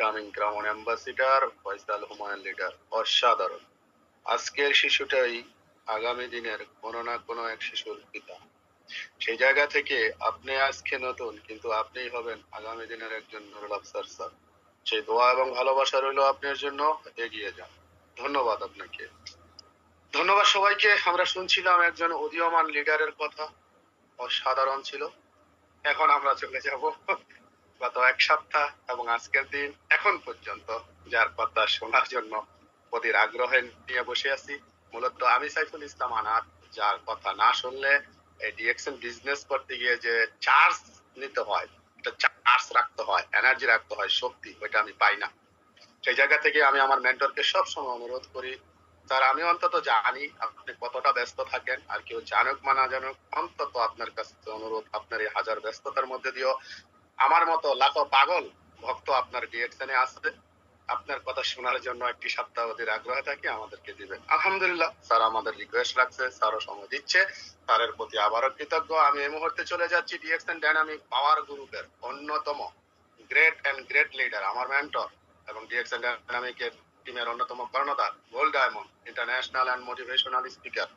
Coming crown ambassador Faisal Humayun leader. অসাধারণ। আজকের শিশুটাই আগামী দিনের কোনো না কোনো এক শিশুর পিতা। সেই জায়গা থেকে আপনি আজকে নতুন, কিন্তু আপনিই হবেন আগামী দিনের একজন নুরুল আফসার স্যার। সেই দোয়া এবং ভালোবাসা রইল আপনার জন্য। এগিয়ে যান। ধন্যবাদ আপনাকে। ধন্যবাদ সবাইকে। আমরা শুনছিলাম একজন উদীয়মান লিডারের কথা। অসাধারণ ছিল। এখন আমরা চলে যাব গত এক সপ্তাহ এবং আজকের দিন এখন পর্যন্ত যার কথা শোনার জন্য অধীর আগ্রহে নিয়ে বসে আছি। মূলত আমি সাইফুল ইসলাম আনার, যার কথা না শুনলে এই ডিএক্সএন বিজনেস করতে গিয়ে যে চার্জ নিতে হয়, এটা চার্জ রাখতে হয়, এনার্জি রাখতে হয়, শক্তি, ওইটা আমি পাই না। সেই জায়গা থেকে আমি আমার মেন্টরকে সবসময় অনুরোধ করি, স্যার আমি অন্তত জানি আপনি কতটা ব্যস্ত থাকেন, আর কেউ জানুক বা না জানুক, অন্তত আপনার কাছে অনুরোধ, আপনার এই হাজার ব্যস্ততার মধ্যে দিয়েও আমার মতো লাখো পাগল ভক্ত আপনার ডিএক্সএনে আসবে, আপনার কথা শোনার জন্য একটি সপ্তাহ অধীর আগ্রহে থাকি, আমাদেরকে দিবেন। আলহামদুলিল্লাহ, স্যার আমাদের রিকোয়েস্ট রাখছে, স্যারও সময় দিচ্ছে, স্যারের প্রতি আবারও কৃতজ্ঞ। আমি এই মুহূর্তে চলে যাচ্ছি ডিএক্সএন ডাইনামিক পাওয়ার গ্রুপের অন্যতম গ্রেট লিডার, আমার মেন্টর এবং ডিএক্সএন ডাইনামিকের টিমের অন্যতম কর্ণধার, gold diamond international and motivational speaker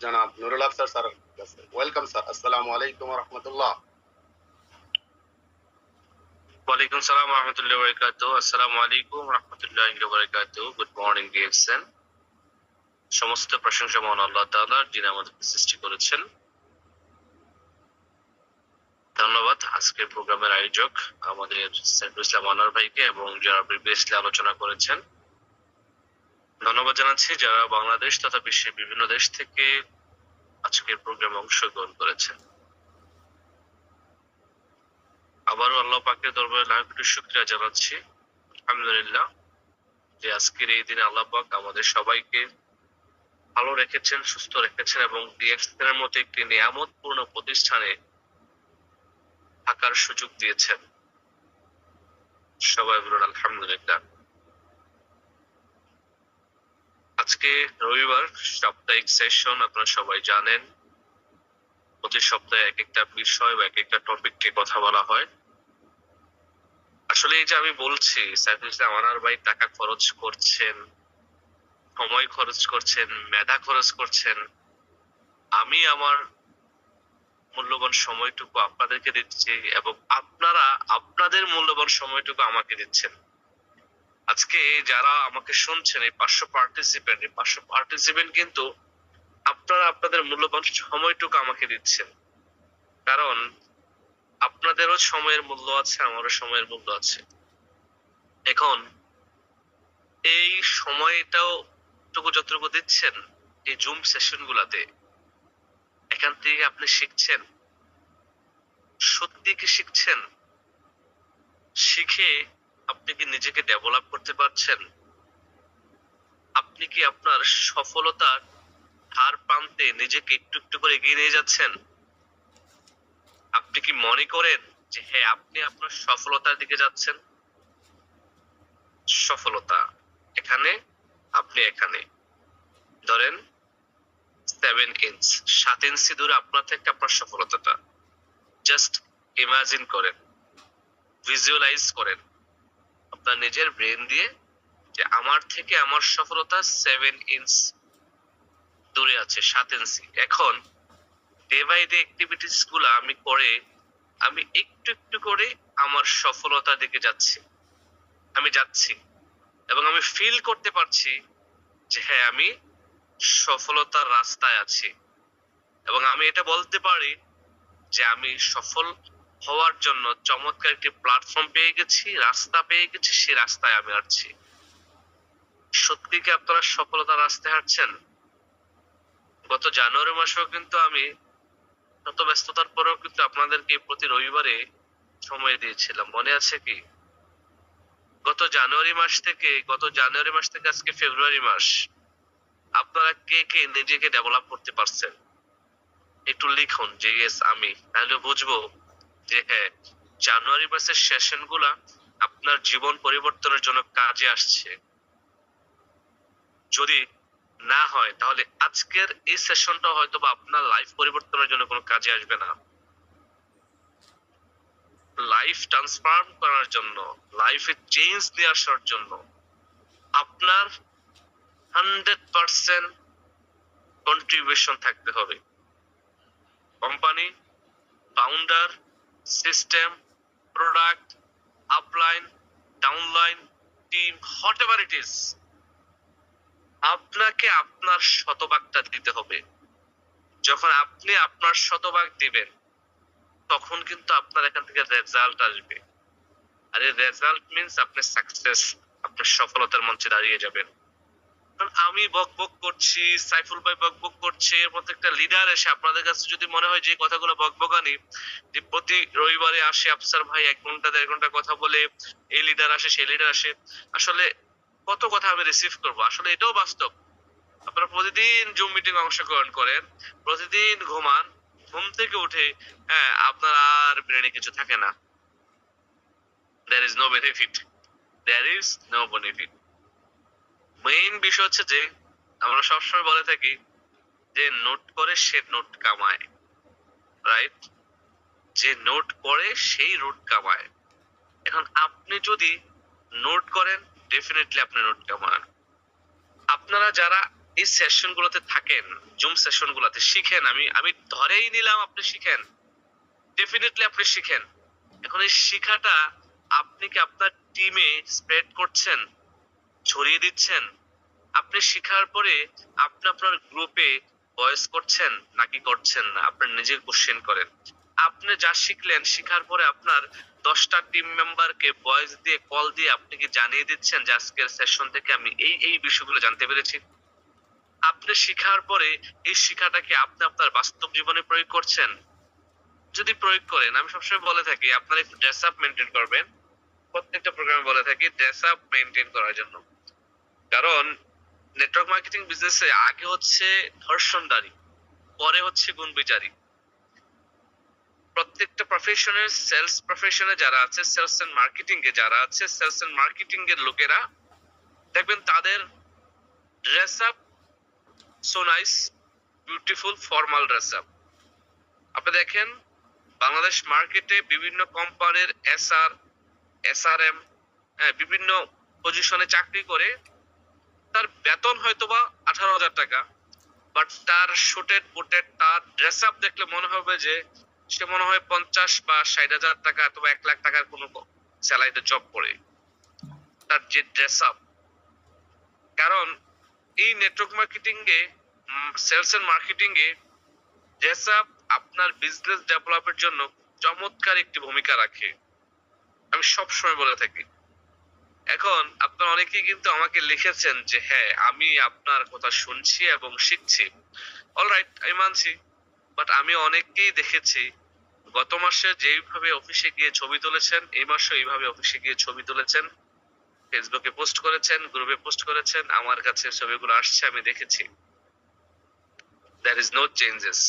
জনাব নুরুল আফসার স্যারের কাছে। Welcome sir. আসসালামু আলাইকুম ওয়া রাহমাতুল্লাহ। ওয়ালাইকুম সালাম ওয়া রাহমাতুল্লাহি ওয়া বারাকাতুহু। আসসালামু আলাইকুম ওয়া রাহমাতুল্লাহি ওয়া বারাকাতুহু। Good morning DXN. সমস্ত প্রশংসা মহান আল্লাহ তাআলার, যিনি আমাদেরকে সৃষ্টি করেছেন। ধন্যবাদ আজকের প্রোগ্রামের আয়োজক আমাদের সাইফুল ইসলাম আনোয়ার ভাইকে এবং যারা প্রিভিয়াসলি আলোচনা করেছেন। ধন্যবাদ জানাচ্ছি যারা বাংলাদেশ তথা বিশ্বের বিভিন্ন দেশ থেকে আজকের প্রোগ্রামে অংশগ্রহণ করেছেন। আবারও আল্লাহ পাকের দরবারে লাখ কোটি শুকরিয়া জানাচ্ছি, আলহামদুলিল্লাহ, যে আজকের এই দিনে আল্লাহ পাক আমাদের সবাইকে ভালো রেখেছেন, সুস্থ রেখেছেন এবং ডিএক্সএন এর মতো একটি নিয়ামতপূর্ণ প্রতিষ্ঠানে থাকার সুযোগ দিয়েছেন। সবাই বলুন আলহামদুলিল্লাহ। আজকে রবিবার, সাপ্তাহিক সেশন, আপনারা সবাই জানেন প্রতি সপ্তাহে এক একটা বিষয় বা এক একটা টপিক নিয়ে কথা বলা হয়। আসলে এই যে আমি বলছি সাইফুল ইসলাম আনোয়ার ভাই টাকা খরচ করছেন, সময় খরচ করছেন, মেধা খরচ করছেন, আমি আমার মূল্যবান সময়টুকু আপনাদেরকে দিচ্ছি এবং আপনারা আপনাদের মূল্যবান সময়টুকু আমাকে দিচ্ছেন। আজকে যারা আমাকে শুনছেন, এই 500 পার্টিসিপেন্ট কিন্তু আপনারা আপনাদের মূল্যবান সময়টুকু আমাকে দিচ্ছেন। কারণ আপনাদেরও সময়ের মূল্য আছে, আমারও সময়ের মূল্য আছে। এখন এই সময়টাও যতটুকু দিচ্ছেন এই জুম সেশন গুলাতে, এখান থেকে আপনি শিখছেন, সত্যি কি শিখছেন? শিখে আপনি কি নিজেকে ডেভেলপ করতে পারছেন? আপনি কি আপনার সফলতার হার প্রান্তে নিজেকে একটু একটু করে এগিয়ে নিয়ে যাচ্ছেন? আপনি কি মনে করেন যে হ্যাঁ আপনি আপনার সফলতার দিকে যাচ্ছেন? সফলতা এখানে, আপনি এখানে। ধরেন 7 ইঞ্চ, 7 ইঞ্চি দূরে আপনার থেকে আপনার সফলতাটা। জাস্ট ইমাজিন করেন, ভিজুয়ালাইজ করেন আপনার নিজের ব্রেন দিয়ে যে আমার থেকে আমার সফলতা 7 ইঞ্চ দূরে আছে, 7 ইঞ্চি। এখন ডে বাই ডে অ্যাক্টিভিটিস গুলা আমি করে আমি একটু একটু করে আমার সফলতার দিকে যাচ্ছি, আমি যাচ্ছি এবং আমি ফিল করতে পারছি যে হ্যাঁ আমি সফলতার রাস্তায় আছি এবং আমি এটা বলতে পারি যে আমি সফল হওয়ার জন্য চমৎকার একটি প্ল্যাটফর্ম পেয়ে গেছি, রাস্তা পেয়ে গেছি, সেই রাস্তায় আমি হাঁটছি। সত্যি কি আপনারা সফলতার রাস্তায় হাঁটছেন? গত জানুয়ারি মাসেও কিন্তু আমি শত ব্যস্ততার পরেও কিন্তু আপনাদেরকে প্রতি রবিবারে সময় দিয়েছিলাম, মনে আছে কি? গত জানুয়ারি মাস থেকে আজকে ফেব্রুয়ারি মাস, আপনারা কে কে নিজেকে ডেভেলপ করতে পারছেন? একটু লিখুন যে ইয়েস আমি, তাহলে বুঝবো যে হ্যাঁ জানুয়ারি মাসের সেশন গুলা আপনার জীবন পরিবর্তনের জন্য কাজে আসছে। যদি না হয় তাহলে আজকের এই সেশনটা হয়তো বা আপনার লাইফ পরিবর্তনের জন্য কোনো কাজে আসবে না। লাইফ ট্রান্সফর্ম করার জন্য, লাইফে চেঞ্জ নিয়ে আসার জন্য আপনার 100% কন্ট্রিবিউশন থাকতে হবে। Company, founder, system, product, upline, downline, team, what ever it is, আপনাকে আপনার শতভাগটা দিতে হবে। যখন আপনি আপনার শতভাগ দিবেন তখন কিন্তু আপনার এখান থেকে রেজাল্ট আসবে। আর এই রেজাল্ট মিনস আপনি সাকসেস, আপনার সফলতার মঞ্চে দাঁড়িয়ে যাবেন। কারণ আমি বকবক করছি, সাইফুল ভাই বকবক করছে, প্রত্যেকটা লিডার এসে আপনাদের কাছে যদি মনে হয় যে কথাগুলো বকবকানি, যে প্রতি রবিবারে আসে আফসার ভাই 1 ঘন্টা 1.5 ঘন্টা কথা বলে, এই লিডার আসে সেই লিডার আসে, আসলে কত কথা আমি রিসিভ করবো? আসলে এটাও বাস্তব। আপনারা প্রতিদিন জুম মিটিং অংশগ্রহণ করেন, প্রতিদিন ঘুমান, ঘুম থেকে উঠে আপনার আর ব্রেনে কিছু থাকে না। there is no benefit, there is no benefit। Main বিষয় হচ্ছে যে আমরা সবসময় বলে থাকি যে নোট করে সে নোট কামায়, রাইট? যে নোট করে সেই রুট কামায়। এখন আপনি যদি নোট করেন, ডেফিনেটলি আপনি নোট কামান। আপনারা যারা এই সেশন গুলোতে থাকেন, জুম সেশন গুলোতে শিখেন, আমি ধরেই নিলাম আপনি শিখেন, ডেফিনেটলি আপনি শিখেন। এখন এই শিখাটা আপনি কি আপনার টিমে স্প্রেড করছেন, ছড়িয়ে দিচ্ছেন? আপনি শিখার পরে আপনি আপনার গ্রুপে ভয়েস করছেন নাকি করছেন না? আপনি নিজে কোশ্চেন করেন। আপনি যা শিখলেন, শিখার পরে আপনার 10টা টিম মেম্বারকে ভয়েস দিয়ে, কল দিয়ে আপনি কি জানিয়ে দিচ্ছেন যে আজকের সেশন থেকে আমি এই বিষয়গুলো জানতে পেরেছি? আপনি শিখার পরে এই শিখাটাকে আপনি আপনার বাস্তব জীবনে প্রয়োগ করছেন? যদি প্রয়োগ করেন, আমি সবসময় বলে থাকি আপনারা একটু ড্রেস আপ মেনটেন করবেন। প্রত্যেকটা প্রোগ্রামে বলে থাকি ড্রেস আপ মেনটেন করার জন্য। কারণ নেটওয়ার্ক মার্কেটিং বিজনেসে আগে হচ্ছে ধর্ষণদারি, পরে হচ্ছে গুণ বিচারী। প্রত্যেকটা প্রফেশনের, সেলস প্রফেশনে যারা আছে, সেলস এন্ড মার্কেটিং এ যারা আছে, সেলস এন্ড মার্কেটিং এর লোকেরা দেখবেন তাদের dress up so nice, beautiful, formal dress up. আপনি দেখেন বাংলাদেশ মার্কেটে বিভিন্ন কোম্পানির এসআরএম বিভিন্ন পজিশনে চাকরি করে, তার বেতন হয়তোবা 18,000 টাকা, বাট তার শুটেড বুটেড তার ড্রেস আপ দেখলে মনে হবে যে সে মনে হয় 50 বা 60,000 টাকা অথবা 1 লাখ টাকার কোনো স্যালারিতে জব করে। তার যে ড্রেস আপ, কারণ এই নেটওয়ার্ক মার্কেটিং এ, সেলস এন্ড মার্কেটিং এ ড্রেস আপ আপনার বিজনেস ডেভেলপের জন্য চমৎকার একটি ভূমিকা রাখে, আমি সবসময় বলে থাকি। এখন আপনার অনেকেই কিন্তু আমাকে লিখেছেন যে হ্যাঁ আমি আপনার কথা শুনছি এবং শিখছি, অলরাইট, আমি মানছি। বাট আমি অনেককেই দেখেছি গত মাসে যেইভাবে অফিসে গিয়ে ছবি তুলেছেন, এই মাসে এইভাবে অফিসে গিয়ে ছবি তুলেছেন, ফেসবুকে পোস্ট করেছেন, গ্রুপে পোস্ট করেছেন, আমার কাছে ছবিগুলো আসছে, আমি দেখেছি। দ্যার ইজ নো চেঞ্জেস,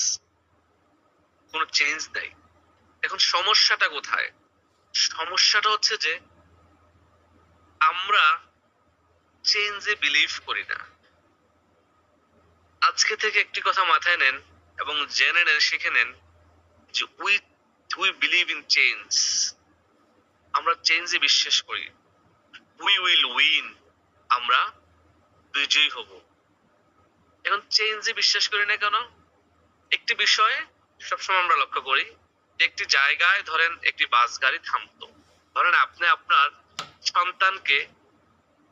কোনো চেঞ্জ নাই। এখন সমস্যাটা কোথায়? সমস্যাটা হচ্ছে যে আমরা চেঞ্জে বিলিভ করি না। আজকে থেকে একটি কথা মাথায় নেন এবং জেনে নেন, শিখে নেন যে উই বিলিভ ইন চেঞ্জ। আমরা চেঞ্জে বিশ্বাস করি। উই উইল উইন, আমরা বিজয়ী হব। এখন চেঞ্জে বিশ্বাস করি না কেন? একটি বিষয়ে সবসময় আমরা লক্ষ্য করি যে একটি জায়গায় ধরেন একটি বাস গাড়ি থামতো, ধরেন আপনি আপনার সন্তানকে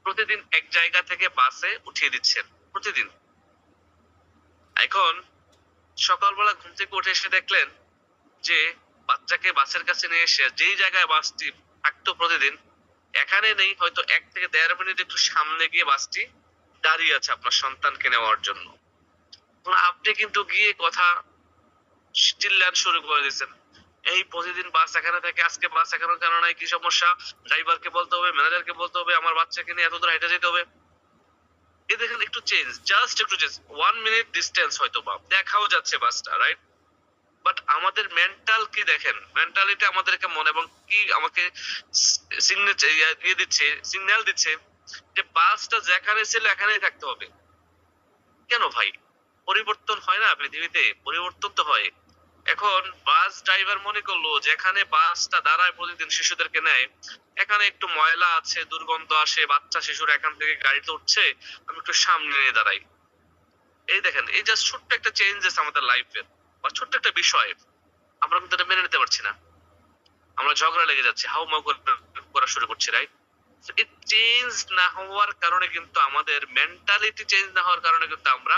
প্রতিদিন এক জায়গা থেকে বাসে উঠিয়ে দিচ্ছেন প্রতিদিন। এখন সকালবেলা ঘুম থেকে উঠে এসে দেখলেন যে বাচ্চাকে বাসের কাছে নিয়ে এসে যেই জায়গায় বাসটি থাকতো প্রতিদিন, এখানে নেই, হয়তো 1 থেকে 1.5 মিনিট একটু সামনে গিয়ে বাসটি দাঁড়িয়ে আছে আপনার সন্তানকে নেওয়ার জন্য। আপনি কিন্তু গিয়ে কথা চিল্লান শুরু করে দিচ্ছেন, এই প্রতিদিন বাস এখানে থাকে, আজকে বাস এখানে কেন নাই, কি সমস্যা? ড্রাইভারকে বলতে হবে, ম্যানেজারকে বলতে হবে, আমার বাচ্চাকে নিয়ে এত দূর হেঁটে যেতে হবে। এই দেখেন একটু চেঞ্জ, জাস্ট একটু চেঞ্জ, 1 মিনিট ডিস্টেন্স হয়তো বা দেখাও যাচ্ছে বাসটা, রাইট? বাট আমাদের মেন্টাল কি দেখেন, মেন্টালিটি আমাদেরকে মনে এবং কি আমাকে সিগন্যাল দিচ্ছে যে বাসটা যেখানে ছিল এখানেই থাকতে হবে। কেন ভাই? পরিবর্তন হয় না পৃথিবীতে? পরিবর্তন তো হয়। এখন বাস ড্রাইভার মনে করলো যেখানে বাসটা দাঁড়ায় প্রতিদিন শিশুদেরকে নেয়, এখানে একটু ময়লা আছে, দুর্গন্ধ আসে, বাচ্চা শিশুরা এখান থেকে গাড়িতে উঠছে, আমি একটু সামনে নিয়ে দাঁড়াই। এই দেখেন, এই জাস্ট ছোট্ট একটা চেঞ্জেস আমাদের লাইফের, বা ছোট্ট একটা বিষয়, আমরা কিন্তু এটা মেনে নিতে পারছি না। আমরা ঝগড়া লেগে যাচ্ছে, হাউমাউ করা শুরু করছি, রাইট? এই চেঞ্জ না হওয়ার কারণে কিন্তু, আমাদের মেন্টালিটি চেঞ্জ না হওয়ার কারণে কিন্তু আমরা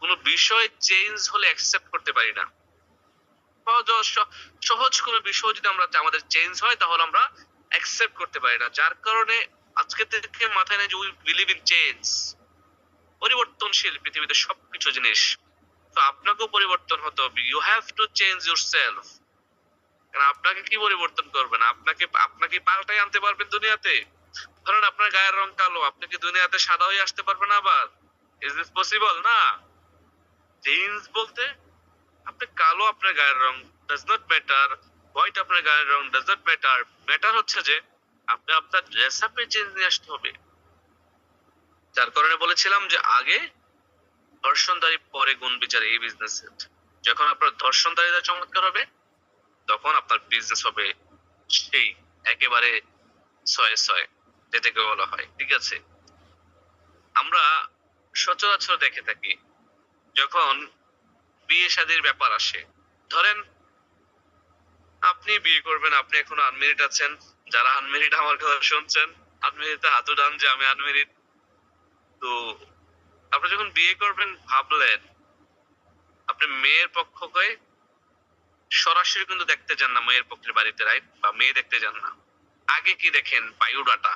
কোনো বিষয় চেঞ্জ হলে অ্যাকসেপ্ট করতে পারি না। সহজ কোনো বিষয় যদি আমরা আমাদের চেঞ্জ হয়, তাহলে আমরা অ্যাকসেপ্ট করতে পারি না, যার কারণে আজকে থেকে মাথায় নেই যে উই বিলিভ ইন চেঞ্জ। পরিবর্তনশীল পৃথিবীতে সবকিছু জিনিস, তো আপনাকেও পরিবর্তন হতে হবে। You have to change yourself. কারণ আপনাকে কি পরিবর্তন করবেন? আপনাকে পাল্টাই আনতে পারবেন দুনিয়াতে? ধরেন আপনার গায়ের রং কালো, আপনি কি দুনিয়াতে সাদা হয়ে আসতে পারবেন আবার? Is this possible? না। চেঞ্জ বলতে, আপনি কালো, আপনার গায়ের রং ডাজ নট ম্যাটার, হোয়াইট আপনার গায়ের রং ডাজ নট ম্যাটার। ম্যাটার হচ্ছে যে আপনি আপনার ড্রেস আপে চেঞ্জ নিয়ে আসতে হবে। যার কারণে বলেছিলাম যে আগে ধর্ষণদারি, পরে গুণ বিচার এই বিজনেস। যখন আপনার ধর্ষণদারিতা চমৎকার হবে, তখন আপনার বিজনেস হবে সেই একেবারে ছয়ে ছয়, যেটাকে বলা হয়। ঠিক আছে? আমরা সচরাচর দেখে থাকি, যখন বিয়ে শাদীর ব্যাপার আসে, ধরেন আপনি বিয়ে করবেন, আপনি এখন আনমেরিড আছেন। যারা আনমেরিড আমার কথা শুনছেন, আনমেরিডে হাত উঠান যে আমি আনমেরিড। তো আপনি যখন বিয়ে করবেন, ভাবলেন আপনি মেয়ের পক্ষকে সরাসরি কিন্তু দেখতে যান না, মেয়ের পক্ষের বাড়িতে, রাইট? বা মেয়ে দেখতে যান না। আগে কি দেখেন? বায়োডাটা।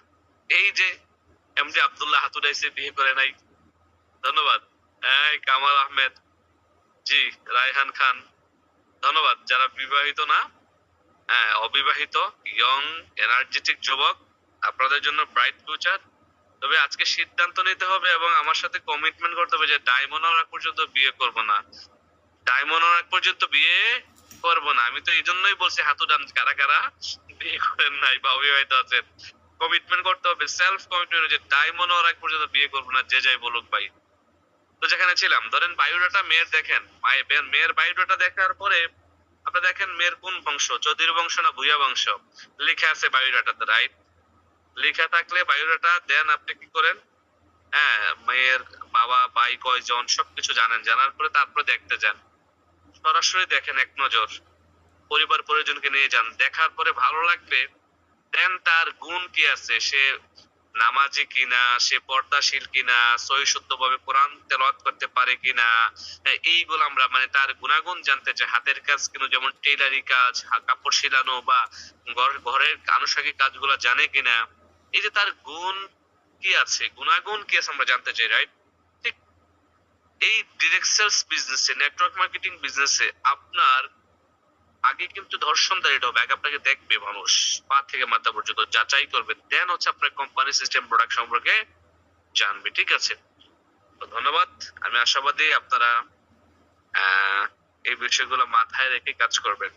এই যে এমডি আব্দুল্লাহ হাত উঠাইছে, বিয়ে করে নাই। ধন্যবাদ। এই কামাল আহমেদ, জি, রায়হান খান, ধন্যবাদ। যারা বিবাহিত না, হ্যাঁ, অবিবাহিত ইয়ং এনার্জেটিক যুবক, আপনাদের জন্য ব্রাইট ফিউচার। তবে আজকে সিদ্ধান্ত নিতে হবে এবং আমার সাথে কমিটমেন্ট করতে হবে যে ডায়মন্ড হওয়ার আগ পর্যন্ত বিয়ে করব না। ডায়মন্ড হওয়ার আগ পর্যন্ত বিয়ে করব না। আমি তো এই জন্যই বলছি হাত উঠান কারা কারা বিয়ে করেন নাই বা অবিবাহিত আছেন। কমিটমেন্ট করতে হবে, সেলফ কমিটমেন্ট, যে ডায়মন্ড হওয়ার আগ পর্যন্ত বিয়ে করব না, যে যাই বলুক ভাই। তো যেখানে ছিলাম, ধরেন বায়োডাটা মেয়ের দেখেন, মেয়ের বায়োডাটা দেখার পরে আপনি দেখেন মেয়ের কোন বংশ, চৌধুরী বংশ না ভুইয়া বংশ, লেখা আছে বায়োডাটাতে, রাইট? লেখা থাকলে বায়োডাটা দেন, আপনি কি করেন? হ্যাঁ, মেয়ের বাবা ভাই কয়জন সবকিছু জানেন, জানার পরে তারপরে দেখতে যান। সরাসরি দেখেন এক নজর, পরিবার পরিজনকে নিয়ে যান, দেখার পরে ভালো লাগবে, দেন তার গুণ কি আছে, সে নামাজি কিনা, সে পর্দাশীল কিনা, সহি শুদ্ধ ভাবে কোরআন তেলাওয়াত করতে পারে কিনা, এইগুলো আমরা মানে তার গুণাগুণ জানতে চাই। হাতের কাজ কিন্তু, যেমন টেইলারি কাজ, কাপড় সিলানো বা ঘরের আনুষঙ্গিক কাজগুলো জানে কিনা, এই যে তার গুণ কি আছে, গুণাগুণ কি আছে, আমরা জানতে চাই, রাইট? ঠিক এই ডিরেক্ট সেলস বিজনেসে, নেটওয়ার্ক মার্কেটিং বিজনেসে আপনার আগে কিন্তু ধর্ষণদারিটা হবে। আগে আপনাকে দেখবে মানুষ, পা থেকে মাথা পর্যন্ত যাচাই করবে, দেন হচ্ছে আপনার কোম্পানি সিস্টেম প্রোডাক্ট সম্পর্কে জানবে। ঠিক আছে? তো ধন্যবাদ। আমি আশাবাদী আপনারা এই বিষয়গুলো মাথায় রেখে কাজ করবেন।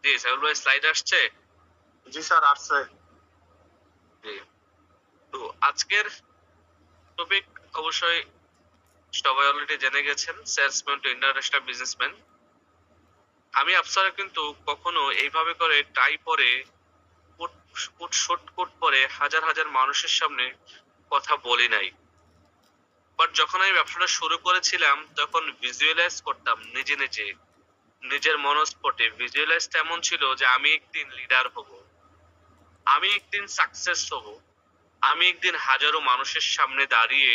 জি সাইফুল ভাই, স্লাইড আসছে? জি স্যার, আসছে। জি। তো আজকের টপিক অবশ্যই সবাই অলরেডি জেনে গেছেন, সেলসম্যান টু ইন্টারন্যাশনাল বিজনেসম্যান। আমি আপনারা কিন্তু কখনো এইভাবে করে টাই পরে, শুট কোট পরে হাজার হাজার মানুষের সামনে কথা বলি নাই। বাট যখন আমি ব্যবসাটা শুরু করেছিলাম, তখন ভিজুয়ালাইজ করতাম নিজে নিজে, নিজের মনস্পটে ভিজুয়ালাইজটা এমন ছিল যে আমি একদিন লিডার হব, আমি একদিন সাকসেস হব, আমি একদিন হাজারো মানুষের সামনে দাঁড়িয়ে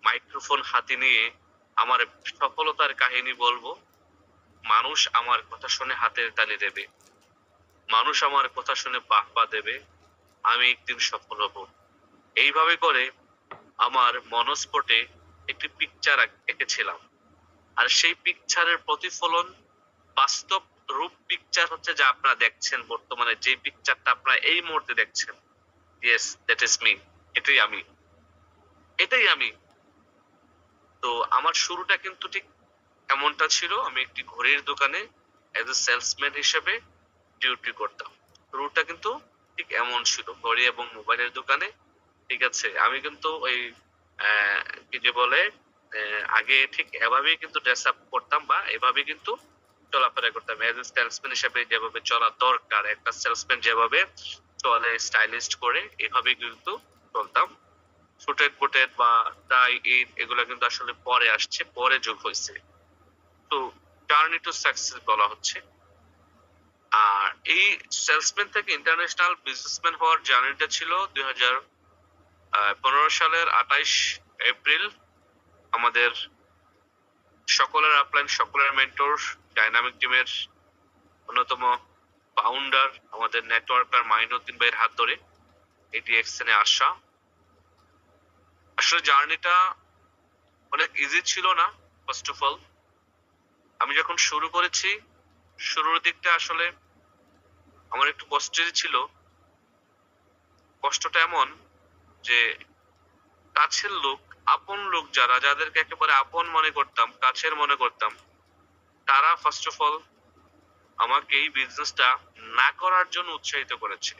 মাইক্রোফোন হাতে নিয়ে আমার সফলতার কাহিনী বলবো। মানুষ আমার কথা শুনে হাতের তালি দেবে, মানুষ আমার কথা শুনে বাহবা দেবে, আমি একদিন সফল হব। এইভাবে করে আমার মনস্পটে একটি পিকচার এঁকেছিলাম। আর সেই পিকচারের প্রতিফলন, বাস্তব রূপ পিকচার হচ্ছে যা আপনারা দেখছেন বর্তমানে, যে পিকচারটা আপনারা এই মুহূর্তে দেখছেন। Yes, that is me. এটাই আমি, এটাই আমি। তো আমার শুরুটা কিন্তু ঠিক এমনটা ছিল, আমি একটি ঘড়ির দোকানে এজ এ সেলসম্যান হিসেবে ডিউটি করতাম। শুরুটা কিন্তু ঠিক এমন ছিল, ঘড়ি এবং মোবাইলের দোকানে। ঠিক আছে, আমি কিন্তু ওই কি যে বলে আগে ঠিক এভাবেই কিন্তু ড্রেস আপ করতাম বা এভাবেই কিন্তু চলাফেরা করতাম এজ এ সেলসম্যান হিসেবে, যেভাবে চলা দরকার একটা সেলসম্যান যেভাবে চলে স্টাইলিস্ট করে, এভাবেই কিন্তু চলতাম। সুটেড বুটেড বা টাই ইন এগুলো কিন্তু আসলে পরে আসছে, পরে যোগ হয়েছে। তো জার্নি টু সাকসেস বলা হচ্ছে। আর এই সেলসম্যান থেকে ইন্টারন্যাশনাল বিজনেসম্যান হওয়ার জার্নিটা ছিল 2015 সালের 28 এপ্রিল। আমাদের সকলের আপলাইন, সকলের মেন্টর, ডাইনামিক টিমের অন্যতম ফাউন্ডার আমাদের নেটওয়ার্কার মাইনুদ্দিন ভাইয়ের হাত ধরে এটি এক্সেনে আসা। আসলে জার্নিটা অনেক ইজি ছিল না। ফার্স্ট অফ অল, আমি যখন শুরু করেছি শুরুর দিকটা আসলে আমার একটু কষ্টেরই ছিল। কষ্টটা এমন যে কাছের লোক, আপন লোক যারা, যাদেরকে একেবারে আপন মনে করতাম, কাছের মনে করতাম, তারা ফার্স্ট অফ অল আমাকে এই বিজনেসটা না করার জন্য উৎসাহিত করেছে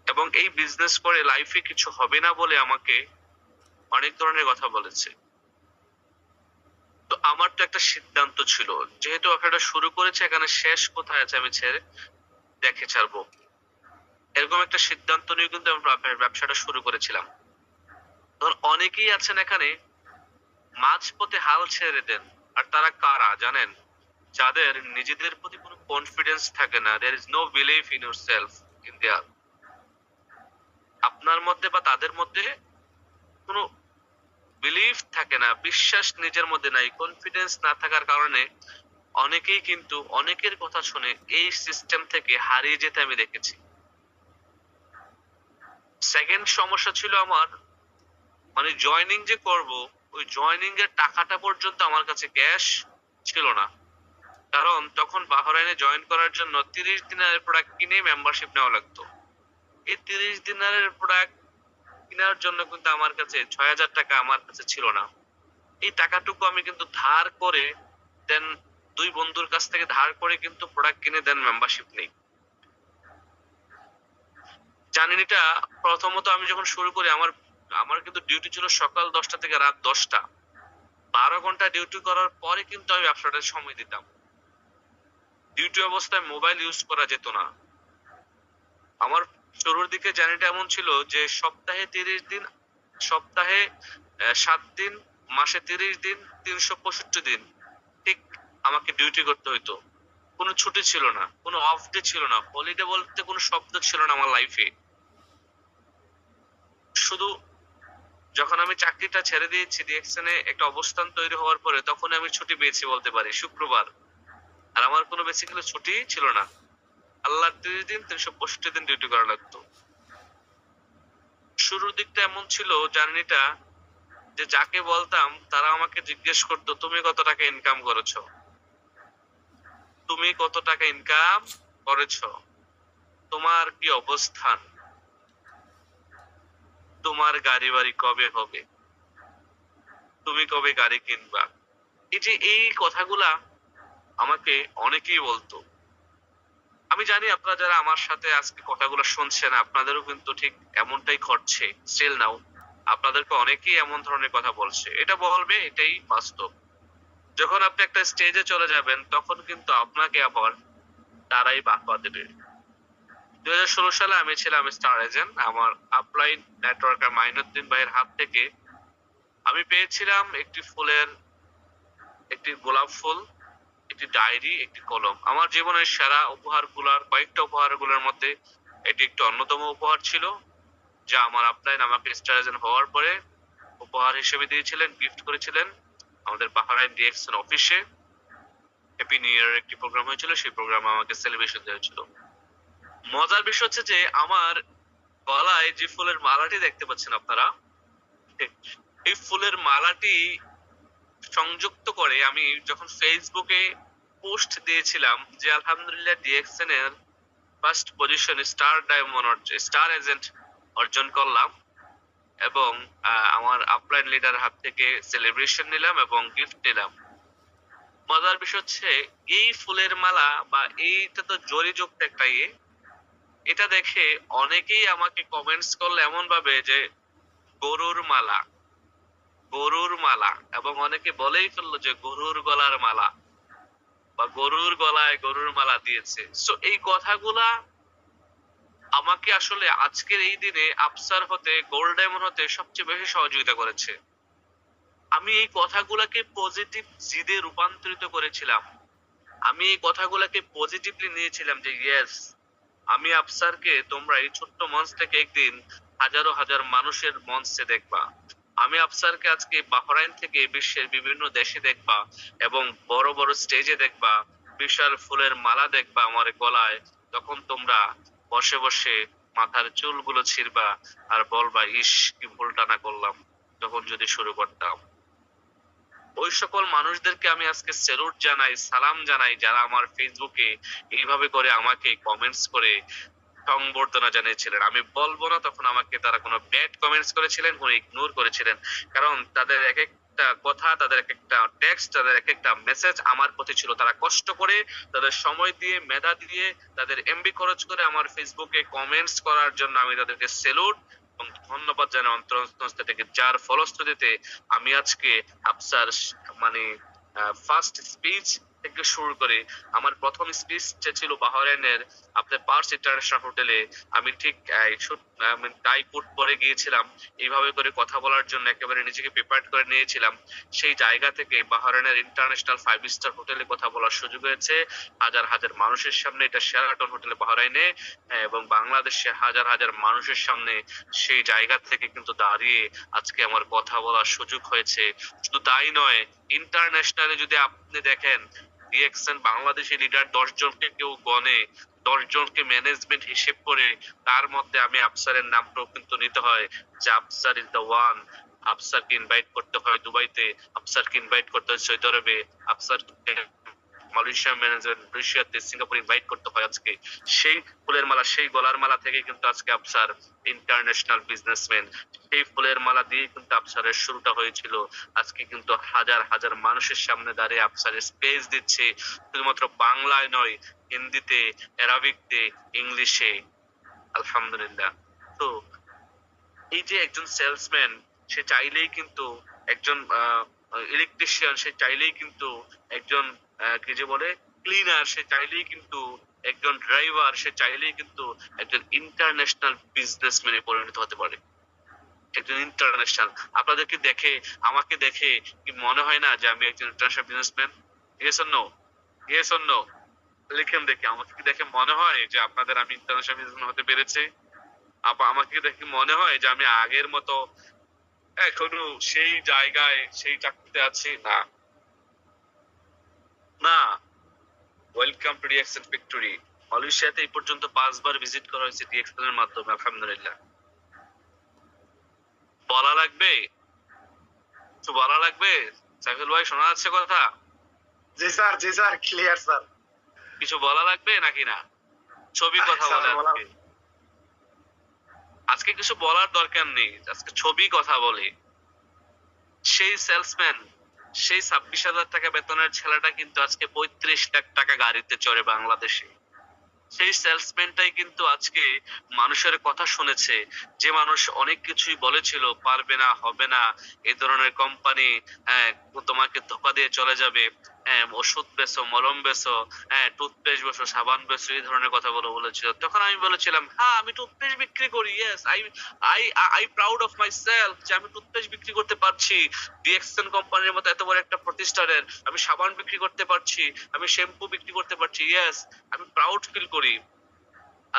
এবং এই বিজনেস করে লাইফে কিছু হবে না বলে আমাকে অনেক ধরনের কথা বলেছে। তো আমার তো একটা সিদ্ধান্ত ছিল, যেহেতু ব্যবসাটা শুরু করেছে, এখানে শেষ কোথায় আছে আমি ছেড়ে দেখে ছাড়বো, এরকম একটা সিদ্ধান্ত নিয়ে কিন্তু আমি ব্যবসাটা শুরু করেছিলাম। ধর অনেকেই আছেন এখানে মাঝপথে হাল ছেড়ে দেন, আর তারা কারা জানেন? যাদের নিজেদের প্রতি কোনো কনফিডেন্স থাকে না, there is no belief in yourself in their, আপনার মধ্যে বা তাদের মধ্যে কোনো বিলিফ থাকে না, বিশ্বাস নিজের মধ্যে নাই, কনফিডেন্স না থাকার কারণে অনেকেই কিন্তু অনেকের কথা শুনে এই সিস্টেম থেকে হারিয়ে যেতে আমি দেখেছি। সেকেন্ড সমস্যা ছিল আমার, মানে জয়নিং যে করব, ওই জয়নিং এর টাকাটা পর্যন্ত আমার কাছে ক্যাশ ছিল না। কারণ তখন বাহরাইনে জয়েন করার জন্য 30 দিনারের প্রোডাক্ট কিনে মেম্বারশিপ নেওয়া লাগতো। এই 30 দিনারের প্রোডাক্ট কেনার জন্য কিন্তু আমার কাছে 6,000 টাকা আমার কাছে ছিল না। এই টাকাটুকু আমি কিন্তু ধার করে দেন, দুই বন্ধুর কাছ থেকে ধার করে কিন্তু প্রোডাক্ট কিনে দেন মেম্বারশিপ নেই। জার্নিটা প্রথমত আমি যখন শুরু করি, আমার আমার কিন্তু ডিউটি ছিল সকাল 10টা থেকে রাত 10টা। 12 ঘন্টা ডিউটি করার পরে কিন্তু আমি ব্যবসাটায় সময় দিতাম। ডিউটি অবস্থায় মোবাইল ইউজ করা যেত না। আমার শুরুর দিকে জার্নিটা এমন ছিল যে সপ্তাহে 30 দিন, সপ্তাহে 7 দিন, মাসে 30 দিন, 365 দিন ঠিক আমাকে ডিউটি করতে হইতো। কোনো ছুটি ছিল না, কোনো অফ ডে ছিল না, হলিডে বলতে কোনো শব্দ ছিল না আমার লাইফে। শুধু যখন আমি চাকরিটা ছেড়ে দিয়েছি, ডিএক্সএনে একটা অবস্থান তৈরি হওয়ার পরে, তখন আমি ছুটি পেয়েছি বলতে পারি, শুক্রবার। আর আমার কোনো বেসিক্যালি ছুটি ছিল না। আল্লাহর 30 দিন, 365 দিন ডিউটি করা লাগতো। শুরুর দিকটা এমন ছিল জার্নিটা, যে যাকে বলতাম তারা আমাকে জিজ্ঞেস করতো, তুমি কত টাকা ইনকাম করেছো, তুমি কত টাকা ইনকাম করেছো, তোমার কি অবস্থান, তোমার গাড়ি বাড়ি কবে হবে, তুমি কবে গাড়ি কিনবা। এই যে এই কথাগুলা আমাকে অনেকেই বলতো। আমি জানি আপনারা যারা আমার সাথে আজকে কথাগুলো শুনছেন, আপনাদেরও কিন্তু ঠিক এমনটাই ঘটছে স্টিল নাও। আপনাদেরকে অনেকেই এমন ধরনের কথা বলছে, এটা বলবে, এটাই বাস্তব। যখন আপনি একটা স্টেজে চলে যাবেন, তখন কিন্তু আপনাকে আবার তারাই বাহবা দেবে। 2016 সালে আমি ছিলাম স্টার এজেন্ট। আমার আপলাইন নেটওয়ার্কার মাইনুদ্দিন ভাইয়ের হাত থেকে আমি পেয়েছিলাম একটি ফুলের, একটি গোলাপ ফুল, একটি ডায়েরি, একটি কলম। আমার জীবনের সেরা উপহারগুলোর, কয়েকটা উপহারগুলোর মধ্যে এটি একটি অন্যতম উপহার ছিল, যা আমার আপলাইন আমাকে স্টার এজেন্ট হওয়ার পরে উপহার হিসেবে দিয়েছিলেন, গিফট করেছিলেন আমাদের বাহরাইন ডিএক্সএন অফিসে। হ্যাপি নিউ ইয়ার একটি প্রোগ্রাম হয়েছিল, সেই প্রোগ্রামে আমাকে সেলিব্রেশন দেওয়া হয়েছিল। মজার বিষয় হচ্ছে যে আমার গলায় যে ফুলের মালাটি দেখতে পাচ্ছেন আপনারা, এই ফুলের মালাটি সংযুক্ত করে আমি যখন ফেসবুকে পোস্ট দিয়েছিলাম যে আলহামদুলিল্লাহ ডিএক্সএন এর first position star diamond, star agent অর্জন করলাম, এবং আমার আপলাইন লিডার হাত থেকে সেলিব্রেশন নিলাম এবং গিফট নিলাম। মজার বিষয় হচ্ছে এই ফুলের মালা বা এইটা তো জরিযুক্ত একটা এটা দেখে অনেকেই আমাকে কমেন্টস করলো এমন ভাবে যে গরুর মালা, গরুর মালা, এবং অনেকে বলেই ফেললো যে গরুর গলার মালা বা গরুর গলায় গরুর মালা দিয়েছে। সো এই কথাগুলা আমাকে আসলে আজকের এই দিনে আফসার হতে, গোল্ড ডায়মন্ড হতে সবচেয়ে বেশি সহযোগিতা করেছে। আমি এই কথাগুলাকে পজিটিভ জিদে রূপান্তরিত করেছিলাম। আমি এই কথাগুলাকে পজিটিভলি নিয়েছিলাম যে ইয়েস, আমি আফসারকে তোমরা এই ছোট্ট মঞ্চ থেকে একদিন হাজারো হাজার মানুষের মঞ্চে দেখবা। আমি আফসারকে আজকে বাহরাইন থেকে বিশ্বের বিভিন্ন দেশে দেখবা এবং বড় বড় স্টেজে দেখবা, বিশাল ফুলের মালা দেখবা আমার গলায়। তখন তোমরা বসে বসে মাথার চুলগুলো ছিঁড়বা আর বলবা ইস কি ভুল টানা করলাম তখন যদি শুরু করতাম। ওই সকল মানুষদেরকে আমি আজকে স্যালুট জানাই, সালাম জানাই, যারা আমার ফেসবুকে এইভাবে করে আমাকে কমেন্টস করে সংবর্ধনা জানিয়েছিলেন। আমি বলবো না তখন আমাকে তারা কোনো ব্যাড কমেন্টস করেছিলেন, কোনো ইগনোর করেছিলেন, কারণ তাদের এক একটা কথা, তাদের এক একটা টেক্সট, তাদের এক একটা মেসেজ আমার প্রতি ছিল। তারা কষ্ট করে, তাদের সময় দিয়ে, মেধা দিয়ে, তাদের এমবি খরচ করে আমার ফেসবুকে কমেন্টস করার জন্য আমি তাদেরকে স্যালুট এবং ধন্যবাদ জানাই অন্তরস্থ থেকে, যার ফলশ্রুতিতে আমি আজকে আফসার মানে ফার্স্ট স্পিচ থেকে শুরু করে আমার প্রথম স্পিচ ছিল বাহরাইনের আপনার পার্স ইন্টারন্যাশনাল হোটেলে। আমি ঠিক টাই কোট পরে গিয়েছিলাম এইভাবে করে কথা বলার জন্য, একেবারে নিজেকে প্রিপেয়ার করে নিয়েছিলাম। সেই জায়গা থেকে বাহরাইনের ইন্টারন্যাশনাল 5 স্টার হোটেলে কথা বলার সুযোগ হয়েছে হাজার হাজার মানুষের সামনে। এটা শেরাটন হোটেলে বাহরাইনে, এবং বাংলাদেশে হাজার হাজার মানুষের সামনে সেই জায়গা থেকে কিন্তু দাঁড়িয়ে আজকে আমার কথা বলার সুযোগ হয়েছে। শুধু তাই নয়, ইন্টারন্যাশনালে যদি আপনি দেখেন ডিএক্সএন বাংলাদেশি লিডার 10 জনকে কেউ গনে, 10 জনকে ম্যানেজমেন্ট হিসেব করে তার মধ্যে আমি আফসারের নামটাও কিন্তু নিতে হয় যে আফসার ইজ দ্য ওয়ান। আফসারকে ইনভাইট করতে হয় দুবাইতে, আফসারকে ইনভাইট করতে হয় সৌদি আরবে, আফসারকে মালয়েশিয়া ম্যানেজমেন্ট, মালয়েশিয়াতে, সিঙ্গাপুর ইনভাইট করতে হয়। আজকে সেই ফুলের মালা, সেই গলার মালা থেকে কিন্তু আজকে আফসার ইন্টারন্যাশনাল বিজনেসম্যান। সেই ফুলের মালা দিয়ে কিন্তু আফসারের শুরুটা হয়েছিল। আজকে কিন্তু হাজার হাজার মানুষের সামনে দাঁড়িয়ে আফসারের স্পেস দিচ্ছে, শুধুমাত্র বাংলায় নয়, হিন্দিতে, অ্যারাবিকতে, ইংলিশে। আলহামদুলিল্লাহ। তো এই যে একজন সেলসম্যান, সে চাইলেই কিন্তু একজন ইলেকট্রিশিয়ান, সে চাইলেই কিন্তু একজন কি যে বলে ক্লিনার, সে চাইলেই কিন্তু একজন ড্রাইভার, সে চাইলেই কিন্তু একজন ইন্টারন্যাশনাল বিজনেসম্যানে পরিণত হতে পারে। একজন ইন্টারন্যাশনাল, আপনাদেরকে দেখে, আমাকে দেখে কি মনে হয় না যে আমি একজন international businessman? Yes or no? Yes or no? লিখেন দেখে, আমাকে কি দেখে মনে হয় যে আপনাদের আমি ইন্টারন্যাশনাল বিজনেসম্যান হতে পেরেছি? আমাকে দেখে মনে হয় যে আমি আগের মতো এখনো সেই জায়গায়, সেই চাকরিতে আছি? না, না। Welcome to DXN factory. মালয়েশিয়াতে এই পর্যন্ত 5 বার ভিজিট করা হয়েছে ডিএক্সএন এর মাধ্যমে, আলহামদুলিল্লাহ। বলা লাগবে? কিছু বলা লাগবে? সাইফুল ভাই শোনা যাচ্ছে কথা? জি স্যার, জি স্যার, ক্লিয়ার স্যার। কিছু বলা লাগবে নাকি না? ছবি কথা স্যার, বলে বলা- আজকে। আজকে কিছু বলার দরকার নেই, আজকে ছবি কথা বলে। সেই সেলসম্যান, সেই 26,000 টাকা বেতনের ছেলেটা কিন্তু আজকে 35 লাখ টাকা গাড়িতে চড়ে বাংলাদেশে। সেই সেলসম্যানটাই কিন্তু আজকে মানুষের কথা শুনেছে। যে মানুষ অনেক কিছুই বলেছিল পারবে না, হবে না, এই ধরনের কোম্পানি তোমাকে ধোকা দিয়ে চলে যাবে, ওষুধ বেচো, মলম বেচো, টুথপেস্ট বেচো, সাবান বেচো, এই ধরনের কথা বলেছিল। তখন আমি বলেছিলাম হ্যাঁ আমি টুথপেস্ট বিক্রি করি, yes I I I proud of my self যে আমি টুথপেস্ট বিক্রি করতে পারছি। ডিএক্সএন কোম্পানির মতো এত বড় একটা প্রতিষ্ঠানের আমি সাবান বিক্রি করতে পারছি, আমি শ্যাম্পু বিক্রি করতে পারছি, ইয়েস আমি প্রাউড ফিল করি।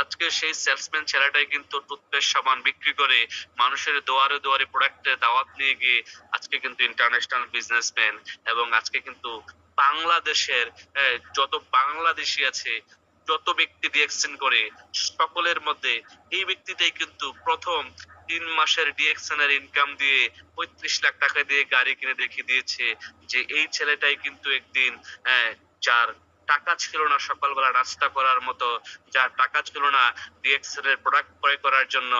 আজকে সেই সেলসম্যান ছেলেটাই কিন্তু টুথপেস্ট সাবান বিক্রি করে মানুষের দুয়ারে দুয়ারে প্রোডাক্টের দাওয়াত নিয়ে গিয়ে আজকে কিন্তু ইন্টারন্যাশনাল বিজনেসম্যান। এবং আজকে কিন্তু বাংলাদেশের যত বাংলাদেশি আছে, যত ব্যক্তি ডিএক্সএন করে, সকলের মধ্যে এই ব্যক্তিটাই কিন্তু প্রথম 3 মাসের ডিএক্সএন এর ইনকাম দিয়ে 35 লাখ টাকা দিয়ে গাড়ি কিনে দেখিয়ে দিয়েছে যে এই ছেলেটাই কিন্তু একদিন যার টাকা ছিল না সকালবেলা নাস্তা করার মতো, যার টাকা ছিল না ডিএক্সএন এর প্রোডাক্ট ক্রয় করার জন্য,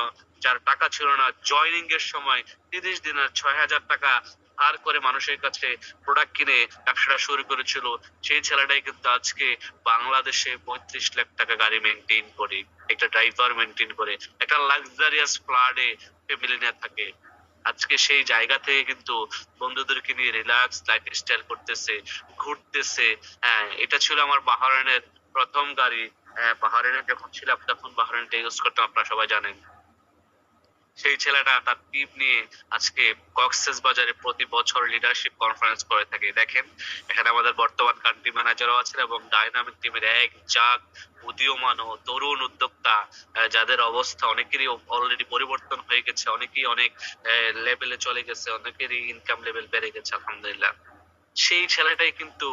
যার টাকা ছিল না, জয়নিং এর সময় 30 দিনের 6,000 টাকা ধার করে মানুষের কাছে প্রোডাক্ট কিনে ব্যবসাটা শুরু করেছিল, সেই ছেলেটাই কিন্তু আজকে বাংলাদেশে 35 লাখ টাকা গাড়ি মেনটেন করে, একটা ড্রাইভার মেনটেন করে, একটা লাক্সারিয়াস ফ্ল্যাটে ফ্যামিলি নিয়ে থাকে। আজকে সেই জায়গা থেকে কিন্তু বন্ধুদেরকে নিয়ে রিল্যাক্স লাইফ স্টাইল করতেছে, ঘুরতেছে। হ্যাঁ, এটা ছিল আমার বাহরাইনের প্রথম গাড়ি। হ্যাঁ, বাহরাইনে যখন ছিলাম তখন বাহরাইনটা ইউজ করতাম, আপনারা সবাই জানেন। সেই ছেলেটা তার টিম নিয়ে আজকে কক্সেস বাজারে প্রতি বছর লিডারশিপ কনফারেন্স করে থাকে। দেখেন, এখানে আমাদের বর্তমান কান্ট্রি ম্যানেজারও আছেন এবং ডাইনামিক টিমের এক জাগ উদীয়মান ও তরুণ উদ্যোক্তা, যাদের অবস্থা অনেকেরই অলরেডি পরিবর্তন হয়ে গেছে, অনেকেই অনেক লেভেলে চলে গেছে, অনেকেরই ইনকাম লেভেল বেড়ে গেছে আলহামদুলিল্লাহ। সেই ছেলেটাই কিন্তু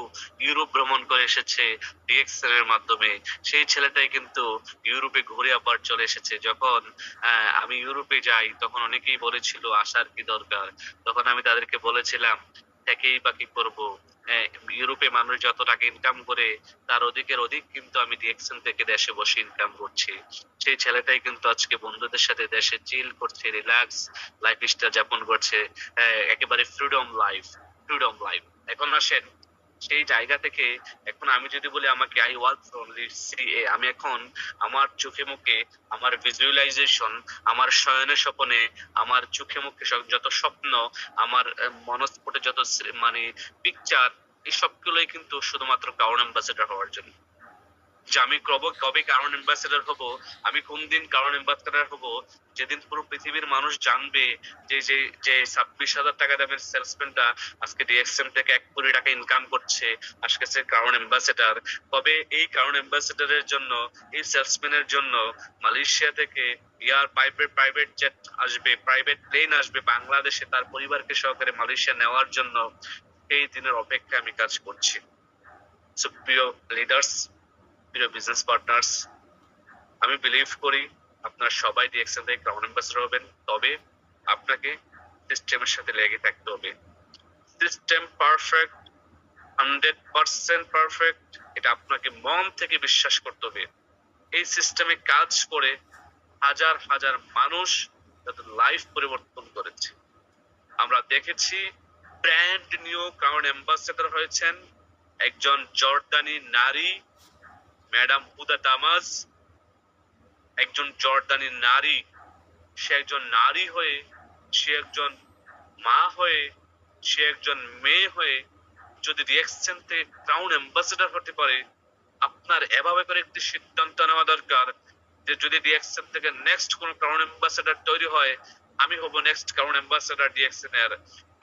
ইউরোপ ভ্রমণ করে এসেছে ডিএক্সএন এর মাধ্যমে। সেই ছেলেটাই কিন্তু ইউরোপে ঘুরে আবার চলে এসেছে। যখন আমি ইউরোপে যাই তখন অনেকেই বলেছিল আসার কি দরকার, তখন আমি তাদেরকে বলেছিলাম থেকেই বা কি করবো। ইউরোপে মানুষ যত টাকা ইনকাম করে তার অধিকের অধিক কিন্তু আমি ডিএক্সএন থেকে দেশে বসে ইনকাম করছি। সেই ছেলেটাই কিন্তু আজকে বন্ধুদের সাথে দেশে চিল করছে, রিল্যাক্স লাইফ স্টাইল যাপন করছে, একেবারে ফ্রিডম লাইফ, ফ্রিডম লাইফ। এখন আসেন সেই জায়গা থেকে, এখন আমি যদি বলি আমাকে আই ওয়ার্ক অনলি সিএ, আমি এখন আমার চোখে মুখে, আমার ভিজুয়ালাইজেশন, আমার শয়নে স্বপনে, আমার চোখে মুখে যত স্বপ্ন, আমার মনস্ফুটে যত মানে পিকচার, এই সবগুলোই কিন্তু শুধুমাত্র ক্রাউন অ্যাম্বাসেডর হওয়ার জন্য। যে আমি কবে কারণ অ্যাম্বাসেডর হব, আমি কোন দিন কারণ অ্যাম্বাসেডর হব, যেদিন পুরো পৃথিবীর মানুষ জানবে যে যে যে 26,000 টাকা দামের সেলসম্যানটা আজকে ডিএক্সএম থেকে 1 কোটি টাকা ইনকাম করছে, আজকে সে কারণ অ্যাম্বাসেডর। কবে এই কারণ অ্যাম্বাসেডরের জন্য, এই সেলসম্যানের জন্য মালয়েশিয়া থেকে প্রাইভেট জেট আসবে, প্রাইভেট প্লেন আসবে বাংলাদেশে তার পরিবারকে সহকারে মালয়েশিয়া নেওয়ার জন্য, এই দিনের অপেক্ষায় আমি কাজ করছি। সো প্রিয় লিডার্স, প্রিয় বিজনেস পার্টনার্স, আমি বিলিভ করি আপনারা সবাই ডিএক্সএন থেকে ক্রাউন অ্যাম্বাসেডর হবেন, তবে আপনাকে সিস্টেমের সাথে লেগে থাকতে হবে। সিস্টেম পারফেক্ট, 100% পারফেক্ট, এটা আপনাকে মন থেকে বিশ্বাস করতে হবে। এই সিস্টেমে কাজ করে হাজার হাজার মানুষ তাদের লাইফ পরিবর্তন করেছে। আমরা দেখেছি ব্র্যান্ড নিউ ক্রাউন অ্যাম্বাসেডর হয়েছেন একজন জর্দানি নারী, ম্যাডাম হুদা তামাজ। একজন জর্দানি নারী, সে একজন নারী হয়ে, সে একজন মা হয়ে, সে একজন মেয়ে হয়ে যদি ডিএক্সএন থেকে ক্রাউন অ্যাম্বাসেডর হতে পারে, আপনার এভাবে করে একটি সিদ্ধান্ত নেওয়া দরকার যে যদি ডিএক্সএন থেকে নেক্সট কোন ক্রাউন অ্যাম্বাসেডর তৈরি হয়, আমি হব নেক্সট ক্রাউন অ্যাম্বাসেডর ডিএক্সএন এর,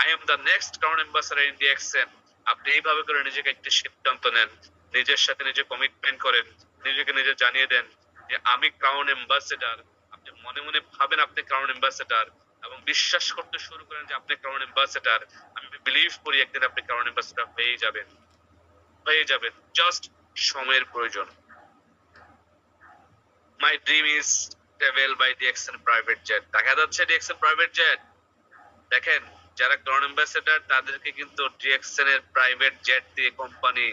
I am the next crown ambassador in DXN. আপনি এইভাবে করে নিজেকে একটি সিদ্ধান্ত নেন, নিজের সাথে নিজে কমিটমেন্ট করেন, নিজেকে নিজে জানিয়ে দেন যে আমি ক্রাউন অ্যাম্বাসেডর। আপনি মনে মনে ভাবেন আপনি ক্রাউন অ্যাম্বাসেডর এবং বিশ্বাস করতে শুরু করেন যে আপনি ক্রাউন অ্যাম্বাসেডর। আমি বিলিভ করি একদিন আপনি ক্রাউন অ্যাম্বাসেডর হয়ে যাবেন, হয়ে যাবেন। জাস্ট সময়ের প্রয়োজন। My dream is travel by DXN private jet. দেখা যাচ্ছে ডিএক্সএন প্রাইভেট জেট, দেখেন যারা ক্রাউন অ্যাম্বাসেডর তাদেরকে কিন্তু ডিএক্সএন এর প্রাইভেট জেট দিয়ে কোম্পানি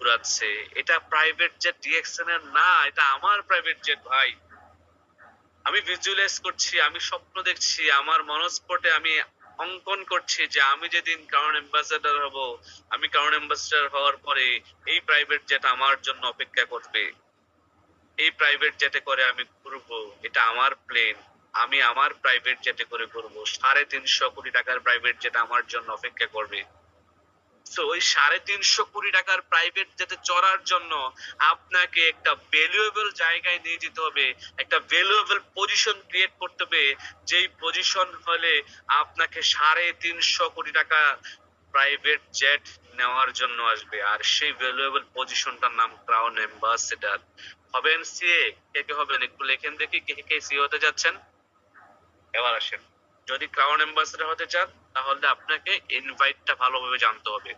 ঘুরাচ্ছে। এটা প্রাইভেট জেট ডিএক্সএন এর না, এটা আমার প্রাইভেট জেট ভাই। আমি ভিজুয়ালাইজ করছি, আমি স্বপ্ন দেখছি, আমার মনস্পটে আমি অঙ্কন করছি যে আমি যেদিন ক্রাউন অ্যাম্বাসেডর হব, আমি ক্রাউন অ্যাম্বাসেডর হওয়ার পরে এই প্রাইভেট জেট আমার জন্য অপেক্ষা করবে, এই প্রাইভেট জেটে করে আমি ঘুরবো, এটা আমার প্লেন, আমি আমার প্রাইভেট জেটে করে ঘুরবো। 350 কোটি টাকার প্রাইভেট জেট আমার জন্য অপেক্ষা করবে। তো ওই 350 কোটি টাকার প্রাইভেট জেটে চড়ার জন্য আপনাকে একটা ভ্যালুয়েবল জায়গায় নিয়ে যেতে হবে, একটা ভ্যালুয়েবল পজিশন ক্রিয়েট করতে হবে, যেই পজিশন হলে আপনাকে 350 কোটি টাকা প্রাইভেট জেট নেওয়ার জন্য আসবে। আর সেই ভ্যালুয়েবল পজিশনটার নাম ক্রাউন অ্যাম্বাসেডর। হবেন সিএ? কে কে হবেন একটু লেখেন দেখি, কে কে সিএ হতে যাচ্ছেন। এবার আসেন, যদি ক্রাউন অ্যাম্বাসেডর হতে চান তাহলে আপনাকে ইনভাইটটা ভালোভাবে জানতে হবে,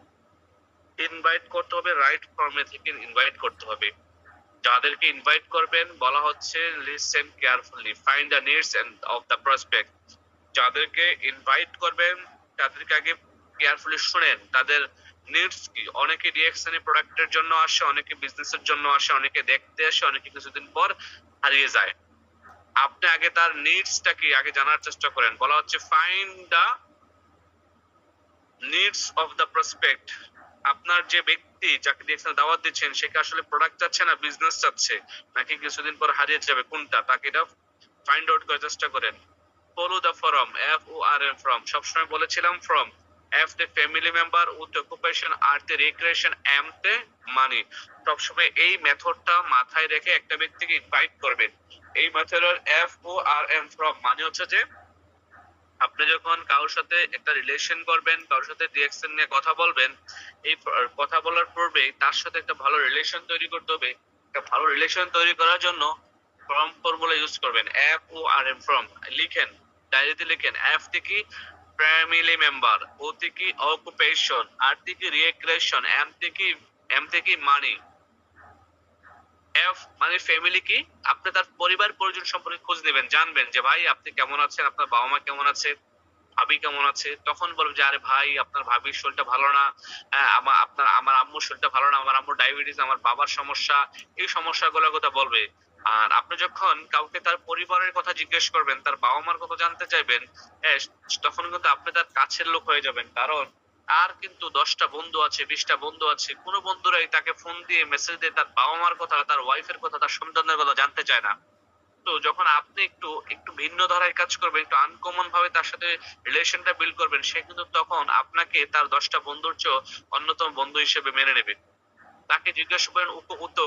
ইনভাইট করতে হবে, রাইট ফর্মে থেকে ইনভাইট করতে হবে। যাদেরকে ইনভাইট করবেন বলা হচ্ছে listen carefully, find the needs end of the prospect. যাদেরকে ইনভাইট করবেন তাদেরকে আগে কেয়ারফুলি শুনেন তাদের নিডস কি। অনেকে ডিএক্সএন এর প্রোডাক্টের জন্য আসে, অনেকে বিজনেসের জন্য আসে, অনেকে দেখতে আসে, অনেকে কিছুদিন পর হারিয়ে যায়। আপনি আগে তার নিডসটা কি আগে জানার চেষ্টা করেন। বলা হচ্ছে find the needs of the prospect. আপনার যে ব্যক্তি যাকে দিয়ে দাওয়াত দিচ্ছেন সে কি আসলে প্রোডাক্ট চাচ্ছে না বিজনেস চাচ্ছে, নাকি কিছুদিন পর হারিয়ে যাবে, কোনটা, তাকে এটা ফাইন্ড আউট করার চেষ্টা করেন। Follow the form, FORM from, সবসময় বলেছিলাম from. F the family member with occupation, R the recreation, M the money। সবসময় এই মেথডটা মাথায় রেখে একটা ব্যক্তিকে ইনভাইট করবেন। এই মেথডের FORM ফ্রম মানে হচ্ছে যে আপনি যখন কারোর সাথে একটা রিলেশন করবেন, কারোর সাথে ডিএক্সএন নিয়ে কথা বলবেন, এই কথা বলার পূর্বে তার সাথে একটা ভালো রিলেশন তৈরি করতে হবে। একটা ভালো রিলেশন তৈরি করার জন্য ফর্ম ফর্মুলা ইউজ করবেন। FORM ফর্ম লিখেন, ডায়েরিতে লিখেন। F থেকে ফ্যামিলি মেম্বার, O থেকে অকুপেশন, R থেকে রিক্রিয়েশন, M থেকে মানি। F মানে ফ্যামিলি কি, আপনি তার পরিবার পরিজন সম্পর্কে খোঁজ নেবেন, জানবেন যে ভাই আপনি কেমন আছেন, আপনার বাবা মা কেমন আছে, ভাবি কেমন আছে। তখন বলবেন যে আরে ভাই আপনার ভাবির শরীরটা ভালো না, আমার আম্মুর শরীরটা ভালো না, আমার আম্মুর ডায়াবেটিস, আমার বাবার সমস্যা, এই সমস্যাগুলোর কথা বলবে। আর আপনি যখন কাউকে তার পরিবারের কথা জিজ্ঞেস করবেন, তার বাবা মার কথা জানতে চাইবেন, তখন কিন্তু আপনি তার কাছের লোক হয়ে যাবেন। কারণ আর কিন্তু 10টা বন্ধু আছে, 20টা বন্ধু আছে, কোন বন্ধুরাই তাকে ফোন দিয়ে মেসেজ দিয়ে তার বাবা মার কথা, তার ওয়াইফের কথা, তার সন্তানের কথা জানতে চায় না। তো যখন আপনি একটু একটু ভিন্ন ধারায় কাজ করবেন, একটু আনকমন ভাবে তার সাথে রিলেশনটা বিল্ড করবেন, সে কিন্তু তখন আপনাকে তার 10টা বন্ধুর চেয়ে অন্যতম বন্ধু হিসেবে মেনে নেবে। তাকে জিজ্ঞাসা করেন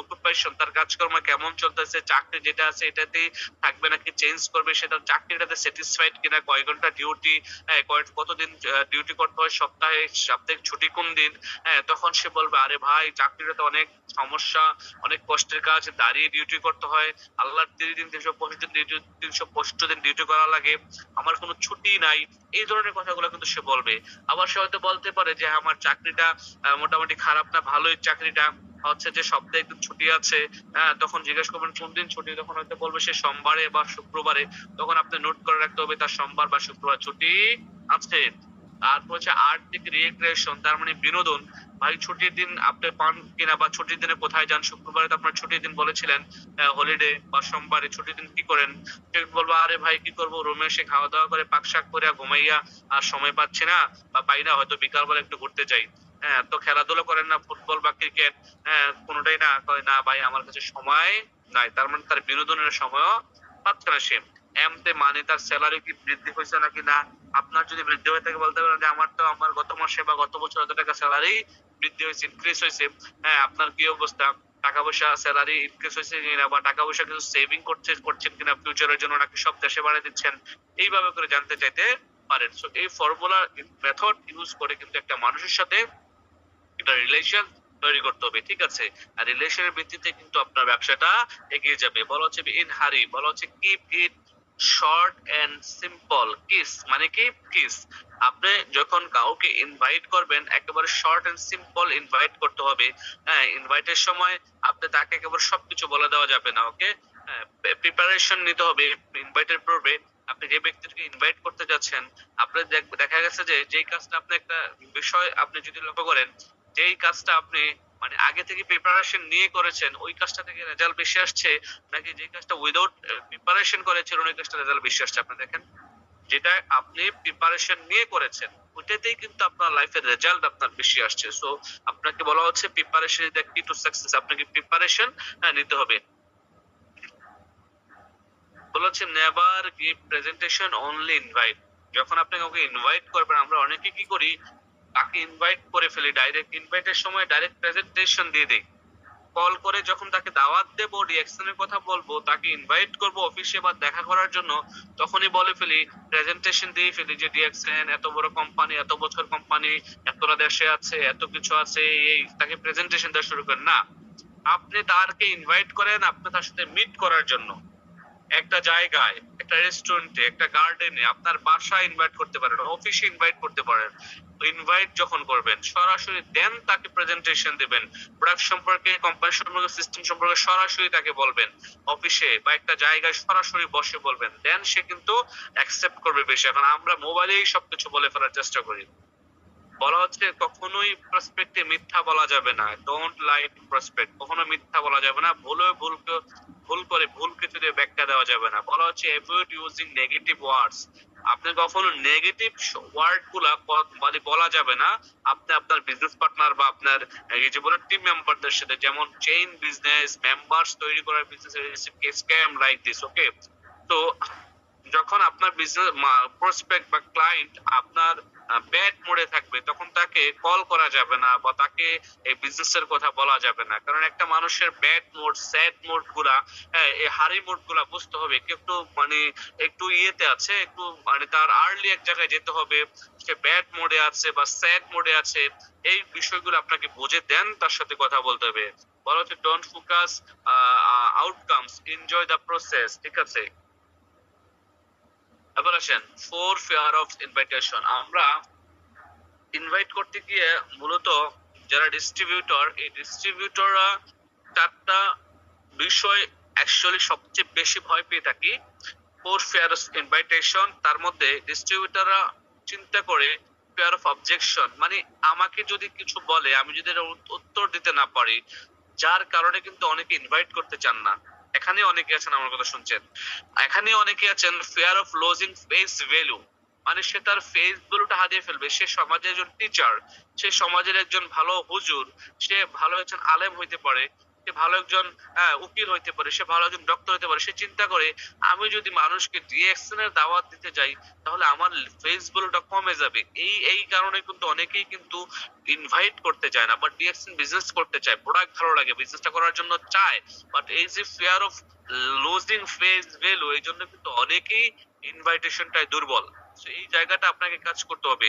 অকুপেশন, তার কাজকর্ম কেমন চলতেছে, চাকরি যেটা আছে এটাতেই থাকবে নাকি চেঞ্জ করবে, সেটা চাকরিটাতে স্যাটিসফাইড কিনা, কয় ঘন্টা ডিউটি, কতদিন ডিউটি করতে হয়, সপ্তাহে সাপ্তাহিক ছুটি কোন দিন। তখন সে বলবে আরে ভাই চাকরিটাতে অনেক সমস্যা, অনেক কষ্টের কাজ, দাঁড়িয়ে ডিউটি করতে হয়, আল্লাহর 30 দিন 365 দিন ডিউটি করা লাগে, আমার কোনো ছুটি নাই। এই ধরনের কথাগুলো কিন্তু সে বলবে। আবার সে হয়তো বলতে পারে যে আমার চাকরিটা মোটামুটি খারাপ না, ভালোই চাকরিটা, হচ্ছে যে সপ্তাহে একদিন ছুটি আছে। তখন জিজ্ঞেস করবেন কোন দিন ছুটি, তখন হয়তো বলবে সে সোমবারে বা শুক্রবারে। তখন আপনি নোট করে রাখতে হবে তার সোমবার বা শুক্রবার ছুটি আছে। তারপর হচ্ছে আর্থিক রিক্রিয়েশন, তার মানে বিনোদন। ভাই ছুটির দিন আপনি পান কিনা, বা ছুটির দিনে কোথায় যান, শুক্রবারে তো আপনার ছুটির দিন বলেছিলেন হলিডে, বা সোমবারে ছুটির দিন কি করেন। সে বলবো আরে ভাই কি করবো, রুমে এসে খাওয়া দাওয়া করে পাক শাক করে ঘুমাইয়া, আর সময় পাচ্ছি না বা পাই না, হয়তো বিকাল বেলা একটু ঘুরতে যাই। তো খেলাধুলা করেন না, ফুটবল বা ক্রিকেট, কোনোটাই না, কয় না ভাই আমার কাছে সময় নাই। তার মানে তার বিনোদনের সময়ও পাচ্ছে না সে। এমতে মানে তার স্যালারি কি বৃদ্ধি হয়েছে নাকি না। আপনার যদি বৃদ্ধি হয়ে থাকে বলতে পারেন যে আমার গত মাসে বা গত বছর এত টাকা স্যালারি বৃদ্ধি হয়েছে, ইনক্রিজ হয়েছে। আপনার কি অবস্থা, টাকা পয়সা স্যালারি ইনক্রিজ হয়েছে কিনা, বা টাকা পয়সা কিছু সেভিং করছেন কিনা ফিউচারের জন্য, নাকি সব দেশে বাড়িয়ে দিচ্ছেন, এইভাবে করে জানতে চাইতে পারেন। সো এই ফর্মুলা মেথড ইউজ করে কিন্তু একটা মানুষের সাথে একটা রিলেশন তৈরি করতে হবে, ঠিক আছে। আর রিলেশনের ভিত্তিতে কিন্তু আপনার ব্যবসাটা এগিয়ে যাবে। বলা হচ্ছে ইন হারি, বলা হচ্ছে keep it short and simple. KISS মানে কি, কিস আপনি যখন কাউকে ইনভাইট করবেন একেবারে শর্ট এন্ড সিম্পল ইনভাইট করতে হবে। ইনভাইটের সময় আপনি তাকে একেবারে সবকিছু বলে দেওয়া যাবে না, ওকে। প্রিপারেশন নিতে হবে ইনভাইটের পূর্বে। আপনি যে ব্যক্তিকে ইনভাইট করতে যাচ্ছেন, আপনার দেখা গেছে যে যেই কাজটা আপনি একটা বিষয় আপনি যদি লক্ষ্য করেন, যেই কাজটা আপনি মানে আগে থেকে প্রিপারেশন নিয়ে করেছেন ওই কাজটা থেকে রেজাল্ট বেশি আসছে, নাকি যে কাজটা উইদাউট প্রিপারেশন করেছেন ওই কাজটা রেজাল্ট বেশি আসছে। আপনি দেখেন যেটা আপনি প্রিপারেশন নিয়ে করেছেন ওইটাতেই কিন্তু আপনার লাইফের রেজাল্ট আপনার বেশি আসছে। সো আপনাকে বলা হচ্ছে প্রিপারেশন ইজ দ্য কি টু সাকসেস। আপনাকে প্রিপারেশন নিতে হবে। বলা হচ্ছে never give presentation, only invite. যখন আপনি কাউকে ইনভাইট করবেন, আমরা অনেকে কি করি, তাকে ইনভাইট করে ফেলি, ডাইরেক্ট ইনভাইটের সময় ডাইরেক্ট প্রেজেন্টেশন দিয়ে দিই। কল করে যখন তাকে দাওয়াত দেবো, রিঅ্যাকশনের কথা বলবো, তাকে ইনভাইট করব অফিসে বা দেখা করার জন্য, তখনই বলে ফেলি, প্রেজেন্টেশন দিয়ে ফেলি যে ডিএক্সএন এত বড় কোম্পানি, এত বছর কোম্পানি, এতটা দেশে আছে, এত কিছু আছে, এই তাকে প্রেজেন্টেশন দেওয়া শুরু করেন না। আপনি তারকে ইনভাইট করেন আপনি তার সাথে মিট করার জন্য, একটা জায়গায়, একটা রেস্টুরেন্টে, একটা গার্ডেনে, আপনার বাসায় ইনভাইট করতে পারেন, অফিসে ইনভাইট করতে পারেন। ইনভাইট যখন করবেন সরাসরি দেন তাকে প্রেজেন্টেশন দিবেন, প্রোডাক্ট সম্পর্কে, কোম্পানি সম্পর্কে, সিস্টেম সম্পর্কে সরাসরি তাকে বলবেন। অফিসে বা একটা জায়গায় সরাসরি বসে বলবেন, দেন সে কিন্তু অ্যাকসেপ্ট করবে বেশি। এখন আমরা মোবাইলেই সবকিছু বলে ফেলার চেষ্টা করি। বলা হচ্ছে কখনোই প্রসপেক্টে মিথ্যা বলা যাবে না, ডোন্ট লাই টু প্রসপেক্ট, কখনো মিথ্যা বলা যাবে না। ভুল করে ভুল কিছু দিয়ে ব্যাখ্যা দেওয়া দেওয়া যাবে না। বলা হচ্ছে অ্যাভয়েড ইউজিং নেগেটিভ ওয়ার্ডস। আপনি কখনো নেগেটিভ ওয়ার্ড গুলা মানে বলা যাবে না আপনি আপনার বিজনেস পার্টনার বা আপনার এই যে বলে টিম মেম্বারদের সাথে, যেমন চেইন বিজনেস, মেম্বার্স তৈরি করার বিজনেস, স্ক্যাম লাইক দিস, ওকে? তো যখন আপনার বিজনেস প্রসপেক্ট বা ক্লায়েন্ট আপনার ব্যাড মোডে থাকবে, তখন তাকে কল করা যাবে না বা তাকে এই বিজনেসের কথা বলা যাবে না। কারণ একটা মানুষের ব্যাড মোড, স্যাড মোড গুলা, এই হারি মোড গুলা বুঝতে হবে কি একটু মানে একটু ইয়েতে আছে, একটু মানে তার আর্লি এক জায়গায় যেতে হবে, সে ব্যাড মোডে আছে বা স্যাড মোডে আছে, এই বিষয়গুলো আপনাকে বুঝে দেন তার সাথে কথা বলতে হবে। বলা হচ্ছে don't focus outcomes, enjoy the process, ঠিক আছে? এবার আসেন ফোর ফেয়ার অফ ইনভাইটেশন। আমরা ইনভাইট করতে গিয়ে মূলত যারা ডিস্ট্রিবিউটর, এই ডিস্ট্রিবিউটররা চারটা বিষয় অ্যাকচুয়ালি সবচেয়ে বেশি ভয় পেয়ে থাকি। ফোর ফেয়ার অফ ইনভাইটেশন, তার মধ্যে ডিস্ট্রিবিউটররা চিন্তা করে ফেয়ার অফ অবজেকশন, মানে আমাকে যদি কিছু বলে আমি যদি এর উত্তর দিতে না পারি, যার কারণে কিন্তু অনেকে ইনভাইট করতে চান না। এখানে অনেকে আছেন আমার কথা শুনছেন, এখানে অনেকে আছেন fair of lodging face value, মানে সে তার ফেস ভ্যালুটা হারিয়ে ফেলবে। সে সমাজের একজন টিচার, সে সমাজের একজন ভালো হুজুর, সে ভালো একজন আলেম হইতে পারে, সে ভালো একজন উকিল হইতে পারে, সে ভালো একজন ডক্টর হইতে পারে। সে চিন্তা করে আমি যদি মানুষকে ডিএকশন এর দাওয়াত দিতে যাই তাহলে আমার ফেস ভ্যালুটা কমে যাবে। এই কারণে কিন্তু অনেকেই কিন্তু ইনভাইট করতে চায় না, বাট ডিএকশন বিজনেস করতে চায়, প্রোডাক্ট ভালো লাগে, বিজনেসটা করার জন্য চায়, বাট এই যে fear of losing face value, এই জন্য কিন্তু অনেকেই ইনভাইটেশনটাই দুর্বল। এই জায়গাটা আপনাকে কাজ করতে হবে।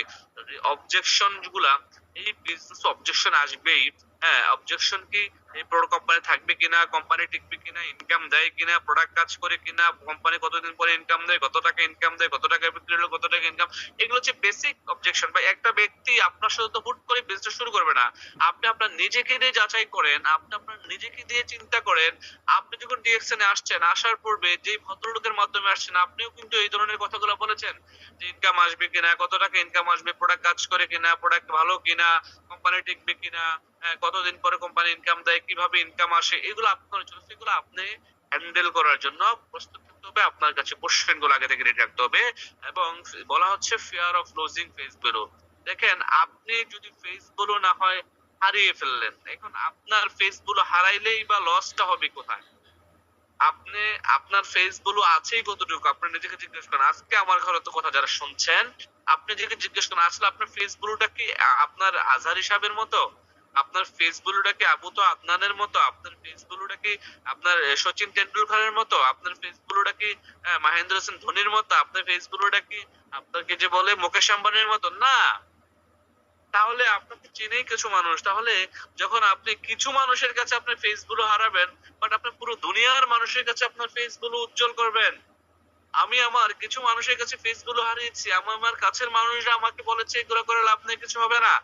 অবজেকশন গুলা, এই বিজনেস অবজেকশন আসবেই। হ্যাঁ, অবজেকশন কি এই কোম্পানি থাকবে কিনা, কোম্পানি টিকবে কিনা, ইনকাম দেয় কিনা, প্রোডাক্ট কাজ করে কিনা, কোম্পানি কতদিন পরে ইনকাম দেয়, কত টাকা ইনকাম দেয়, কত টাকা বিক্রি হলো, কত টাকা ইনকাম, এগুলো হচ্ছে বেসিক অবজেকশন। বা একটা ব্যক্তি আপনার সাথে তো হুট করে বিজনেস শুরু করবে না। আপনি আপনার নিজেকে দিয়ে যাচাই করেন, আপনি আপনার নিজেকে দিয়ে চিন্তা করেন। আপনি যখন ডিএকশনে আসছেন, আসার পূর্বে যে ভদ্রলোকের মাধ্যমে আসছেন, আপনিও কিন্তু এই ধরনের কথাগুলো বলেছেন যে ইনকাম আসবে কিনা, কত টাকা ইনকাম আসবে, প্রোডাক্ট কাজ করে কিনা, প্রোডাক্ট ভালো কিনা, কোম্পানি টিকবে কিনা, কতদিন পরে কোম্পানি ইনকাম দেয়, কিভাবে ইনকাম আসে, এগুলো আপনার জন্য, সেগুলো আপনি হ্যান্ডেল করার জন্য প্রস্তুত থাকতে হবে। আপনার কাছে কোশ্চেন গুলো আগে থেকে রেডি রাখতে হবে। এবং বলা হচ্ছে fear of losing face value. দেখেন, আপনি যদি ফেস ভ্যালু না হয় হারিয়ে ফেললেন, এখন আপনার ফেস ভ্যালু হারাইলেই বা লসটা হবে কোথায়? আপনি আপনার ফেস ভ্যালু আছেই কতটুকু, আপনি নিজেকে জিজ্ঞেস করেন। আজকে আমার ঘরে তো কথা যারা শুনছেন, আপনি নিজেকে জিজ্ঞেস করেন আসলে আপনার ফেস ভ্যালুটা কি আপনার আজহার হিসাবের মতো, আপনার ফেস ভ্যালুটা কি আবু তো আদনানের মতো, আপনার ফেস ভ্যালুটা কি আপনার সচিন টেন্ডুলকারের মতো, আপনার ফেস ভ্যালুটা কি মহেন্দ্র সিং ধোনির মতো, আপনার ফেস ভ্যালুটা কি আপনাকে যে বলে মুকেশ আম্বানির মতো? না। তাহলে আপনাকে চিনেই কিছু মানুষ, তাহলে যখন আপনি কিছু মানুষের কাছে আপনার ফেস ভ্যালু হারাবেন, বাট আপনি পুরো দুনিয়ার মানুষের কাছে আপনার ফেস ভ্যালু উজ্জ্বল করবেন। আমি আমার কিছু মানুষের কাছে ফেস ভ্যালু হারিয়েছি, আমার কাছের মানুষরা আমাকে বলেছে এগুলো করে লাভ নেই, কিছু হবে না,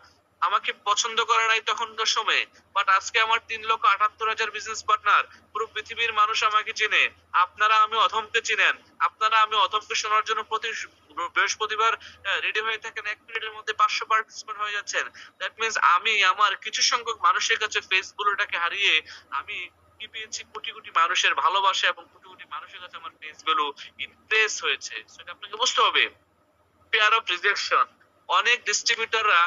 আমাকে পছন্দ করে নাই তখনকার সময়, বাট আজকে আমার 3,78,000 বিজনেস পার্টনার, পুরো পৃথিবীর মানুষ আমাকে চেনে। আপনারা আমি অধমকে চিনেন, আপনারা আমি অধমকে শোনার জন্য প্রতি বৃহস্পতিবার রেডি হয়ে থাকেন, 1 মিনিটের মধ্যে 500 পার্টিসিপেন্ট হয়ে যাচ্ছেন। দ্যাট মিনস আমি আমার কিছু সংখ্যক মানুষের কাছে ফেস ভ্যালুটাকে হারিয়ে আমি কি পেয়েছি? কোটি কোটি মানুষের ভালোবাসা এবং কোটি কোটি মানুষের কাছে আমার ফেস ভ্যালু ইমপ্রেস হয়েছে। সেটা আপনাকে বুঝতে হবে। ফিয়ার অফ রিজেকশন, অনেক ডিস্ট্রিবিউটররা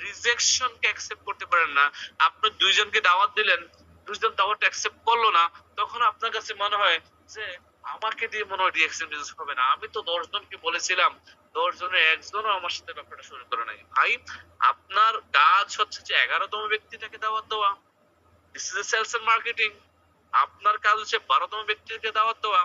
রিজেকশন কে অ্যাকসেপ্ট করতে পারেন না। আপনি দুইজনকে দাওয়াত দিলেন, দুইজন দাওয়াত অ্যাকসেপ্ট করলো না, তখন আপনার কাছে মনে হয় যে আমাকে দিয়ে মনে হয় রিঅ্যাকশন বিজনেস হবে না, আমি তো 10 জনকে বলেছিলাম, 10 জনের একজনও আমার সাথে ব্যাপারটা শুরু করে নাই। ভাই, আপনার কাজ হচ্ছে যে 11তম ব্যক্তিটাকে দাওয়াত দেওয়া। This is a sales and marketing. আপনার কাজ হচ্ছে 12তম ব্যক্তিকে দাওয়াত দেওয়া,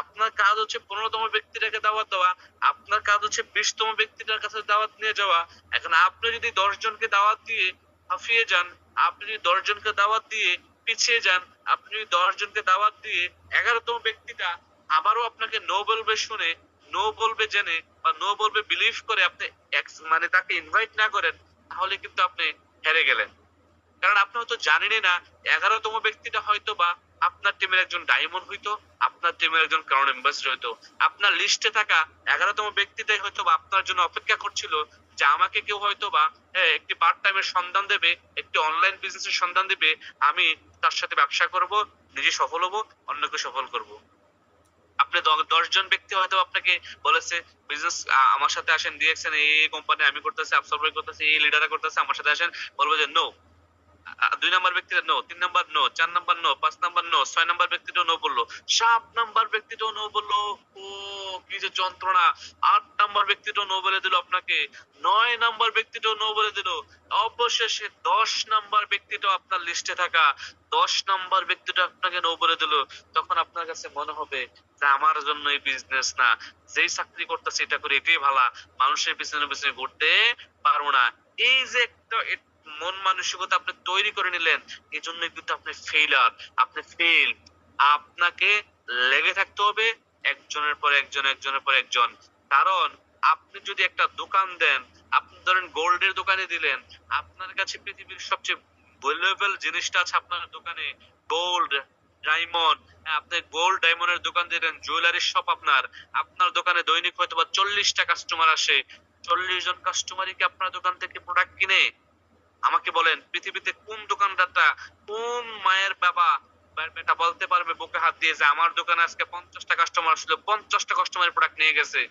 আপনার কাজ হচ্ছে 15তম ব্যক্তিটাকে দাওয়াত দেওয়া, আপনার কাজ হচ্ছে 20তম ব্যক্তিটার কাছে দাওয়াত নিয়ে যাওয়া। এখন আপনি যদি 10 জনকে দাওয়াত দিয়ে হাঁফিয়ে যান, আপনি যদি 10 জনকে দাওয়াত দিয়ে পিছিয়ে যান, আপনি যদি 10 জনকে দাওয়াত দিয়ে 11তম ব্যক্তিটা আবারও আপনাকে নো বলবে শুনে, নো বলবে জেনে বা নো বলবে বিলিভ করে আপনি মানে তাকে ইনভাইট না করেন, তাহলে কিন্তু আপনি হেরে গেলেন। কারণ আপনি হয়তো জানেনই না 11তম ব্যক্তিটা হয়তো বা আপনার টিমের একজন ডায়মন্ড হইতো, আপনার টিমের একজন ক্রাউন এম্বাসিডর হইতো। আপনার লিস্টে থাকা 11তম ব্যক্তিটাই হয়তো বা আপনার জন্য অপেক্ষা করছিল যে আমাকে কেউ হয়তো বা একটি পার্ট টাইমের সন্ধান দেবে, একটি অনলাইন বিজনেসের সন্ধান দেবে, আমি তার সাথে ব্যবসা করব, নিজে সফল হব, অন্যকে সফল করব। আপনি 10 জন ব্যক্তি হয়তো আপনাকে বলেছে বিজনেস আমার সাথে আসেন, ডিএক্সএন এই কোম্পানি আমি করতেছি, আবসরভার করতেছি, এই লিডাররা করতেছে, আমার সাথে আসেন, বলবো যে নো। 2 নাম্বার ব্যক্তিটা no, 3 number no, 4 number no, 5 number no, 6 number ব্যক্তিটাও নো বললো, 7 নাম্বার ব্যক্তিটাও নো বললো। ও কি যে যন্ত্রণা! 8 নাম্বার ব্যক্তিটাও নো বলে দিল আপনাকে, 9 নাম্বার ব্যক্তিটাও নো বলে দিল। অবশেষে 10 নাম্বার ব্যক্তিটাও আপনার লিস্টে থাকা 10 নাম্বার ব্যক্তিটা আপনাকে নো বলে দিল। তখন আপনার কাছে মনে হবে যে আমার জন্য এই বিজনেস না, যেই চাকরি করতেছে এটা করে এটাই ভালো, মানুষের পিছনে পিছনে ঘুরতে পারবো না। এই যে একটা মন মানসিকতা আপনি তৈরি করে নিলেন, এই জন্য কিন্তু আপনি ফেইলার, আপনি ফেল। আপনাকে লেগে থাকতে হবে একজনের পর একজন, একজনের পর একজন। কারণ আপনি যদি একটা দোকান দেন, আপনি ধরেন গোল্ডের দোকানে দিলেন, আপনার কাছে পৃথিবীর সবচেয়ে ভ্যালুয়েবল জিনিসটা আছে আপনার দোকানে, গোল্ড, ডায়মন্ড। আপনি গোল্ড ডায়মন্ডের দোকান দিলেন, জুয়েলারি শপ আপনার, আপনার দোকানে দৈনিক হয়তো বা 40টা কাস্টমার আসে, 40 জন কাস্টমারই কি আপনার দোকান থেকে প্রোডাক্ট কিনে? আমাকে বলেন পৃথিবীতে কোন দোকানদারটা, কোন মায়ের বাবা বেটা বলতে পারবে বুকে হাত দিয়ে যে আমার দোকানে আজকে 50টা কাস্টমার আসলো, 50টা কাস্টমারের প্রোডাক্ট নিয়ে গেছে?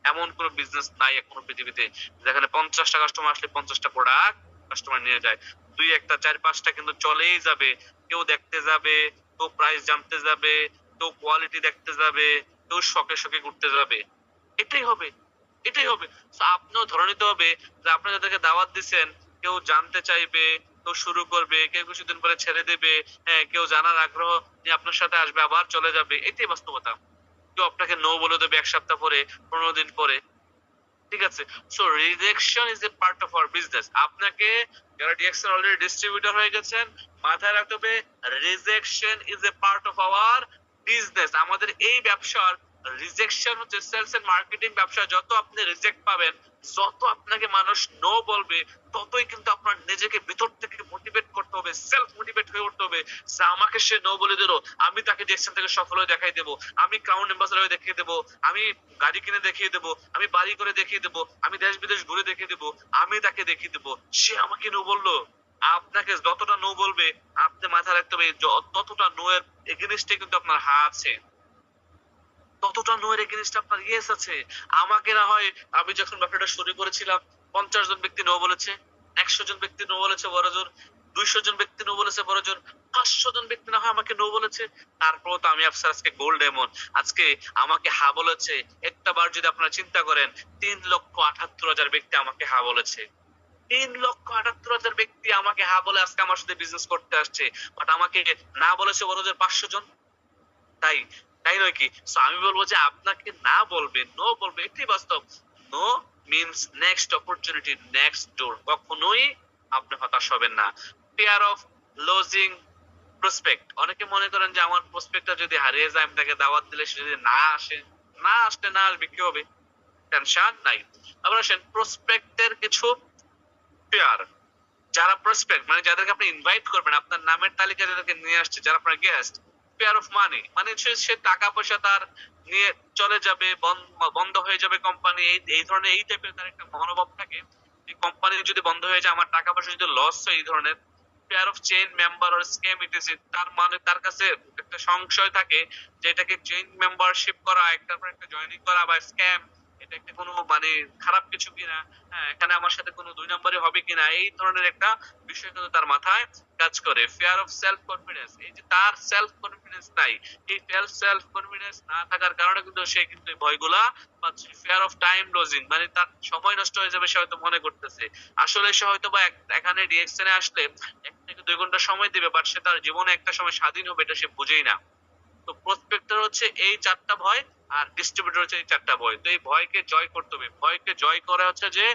এমন কোন বিজনেস নাই এখনো পৃথিবীতে যেখানে 50টা কাস্টমার আসলে 50টা প্রোডাক্ট কাস্টমার নিয়ে যায়। 2 1টা 4 5টা কিন্তু চলেই যাবে। কেউ দেখতে যাবে, কেউ প্রাইস জানতে যাবে, কেউ কোয়ালিটি দেখতে যাবে, কেউ শখে শখে ঘুরতে যাবে। এটাই হবে, এটাই হবে। So আপনিও ধরে নিতে হবে যে আপনি যাদেরকে দাওয়াত দিচ্ছেন, কেউ জানতে চাইবে, কেউ শুরু করবে, কেউ কিছুদিন পরে ছেড়ে দেবে, হ্যাঁ কেউ জানার আগ্রহ নিয়ে আপনার সাথে আসবে আবার চলে যাবে, এটাই বাস্তবতা। কেউ আপনাকে নো বলে দেবে 1 সপ্তাহ পরে, 15 দিন পরে। ঠিক আছে? So rejection is a part of our business. আপনাকে যারা ডিএক্সএল অলরেডি ডিস্ট্রিবিউটর হয়ে গেছেন, মাথায় রাখতে হবে rejection is a part of our business. আমাদের এই ব্যবসার রিজেকশন হচ্ছে সেলস এন্ড মার্কেটিং ব্যবসা। যত আপনি রিজেক্ট পাবেন, যত আপনাকে মানুষ নো বলবে, ততই কিন্তু আপনার নিজেকে ভিতর থেকে মোটিভেট করতে হবে, সেলফ মোটিভেট হয়ে উঠতে হবে যে আমাকে সে নো বলে দিল, আমি তাকে ডিএক্সএল থেকে সফল হয়ে দেখাই দেবো, আমি ক্রাউন এম্বাসেডর হয়ে দেখিয়ে দেবো, আমি গাড়ি কিনে দেখিয়ে দেবো, আমি বাড়ি করে দেখিয়ে দেবো, আমি দেশ বিদেশ ঘুরে দেখিয়ে দেবো, আমি তাকে দেখিয়ে দেবো। সে আমাকে নো বললো। আপনাকে যতটা নো বলবে, আপনি মাথায় রাখতে হবে ততটা নো এর এগেনিস্টে কিন্তু আপনার হাত আছে, ততটা নো এর এগেনিস্টে আপনার ইয়েস আছে। আমাকে না হয় আমি যখন ব্যবসাটা শুরু করেছিলাম 50 জন ব্যক্তি নো বলেছে, 100 জন ব্যক্তি নো বলেছে বড় জোর, 200 জন ব্যক্তি নো বলেছে বড় জোর, 500 জন ব্যক্তি না হয় আমাকে নো বলেছে, তারপরও তো আমি আফসার আজকে গোল্ড এমন আজকে আমাকে হা বলেছে। একটা বার যদি আপনারা চিন্তা করেন, 3,78,000 ব্যক্তি আমাকে হা বলেছে, 3,78,000 ব্যক্তি আমাকে হা বলে আজকে আমার সাথে বিজনেস করতে আসছে। বাট আমাকে না বলেছে বড় জোর 500 জন। তাই তাই নয় কি? সো আমি বলবো যে আপনাকে না বলবে, নো বলবে, এটাই বাস্তব। No means next opportunity, next door. কখনোই আপনি হতাশ হবেন না। Fear of losing prospect. অনেকে মনে করেন যে আমার প্রসপেক্টটা যদি হারিয়ে যায়, আমি তাকে দাওয়াত দিলে সে যদি না আসে, না আসলে না আসবে, কি হবে? টেনশন নাই। আবার আসেন প্রসপেক্টের কিছু ফিয়ার। যারা প্রসপেক্ট মানে যাদেরকে আপনি ইনভাইট করবেন, আপনার নামের তালিকা যাদেরকে নিয়ে আসছে, যারা আপনার গেস্ট, ফিয়ার অফ মানি মানে সে টাকা পয়সা তার নিয়ে চলে যাবে, বন্ধ হয়ে যাবে কোম্পানি, এই ধরনের এই টাইপের তার একটা মনোভাব থাকে যে কোম্পানি যদি বন্ধ হয়ে যায়, আমার টাকা পয়সা যদি লস হয়, এই ধরনের fear of chain member or scam etc. তার মানে তার কাছে একটা সংশয় থাকে যে এটাকে চেইন মেম্বারশিপ করা, একটার পর একটা জয়েনিং করা বা স্ক্যাম, এটা একটা কোনো মানে খারাপ কিছু কিনা, হ্যাঁ এখানে আমার সাথে কোনো 2 নম্বরই হবে কিনা, এই ধরনের একটা বিষয় কিন্তু তার মাথায় কাজ করে। ফিয়ার অফ সেলফ কনফিডেন্স, এই যে তার সেলফ কনফিডেন্স নাই, এই সেলফ কনফিডেন্স না থাকার কারণে কিন্তু সে কিন্তু এই ভয়গুলা পাচ্ছে। ফিয়ার অফ টাইম লজিং মানে তার সময় নষ্ট হয়ে যাবে, সে হয়তো মনে করতেছে। আসলে সে হয়তো বা এখানে ডিএক্সএন এ আসলে 1 থেকে 2 ঘন্টা সময় দিবে, বাট সে তার জীবনে একটা সময় স্বাধীন হবে, এটা সে বুঝেই না। তো প্রসপেক্টর হচ্ছে এই 4টা ভয়, আর ডিস্ট্রিবিউটর হচ্ছে এই 4টা ভয়। তো এই ভয়কে জয় করতে হবে। ভয়কে জয় করা হচ্ছে যে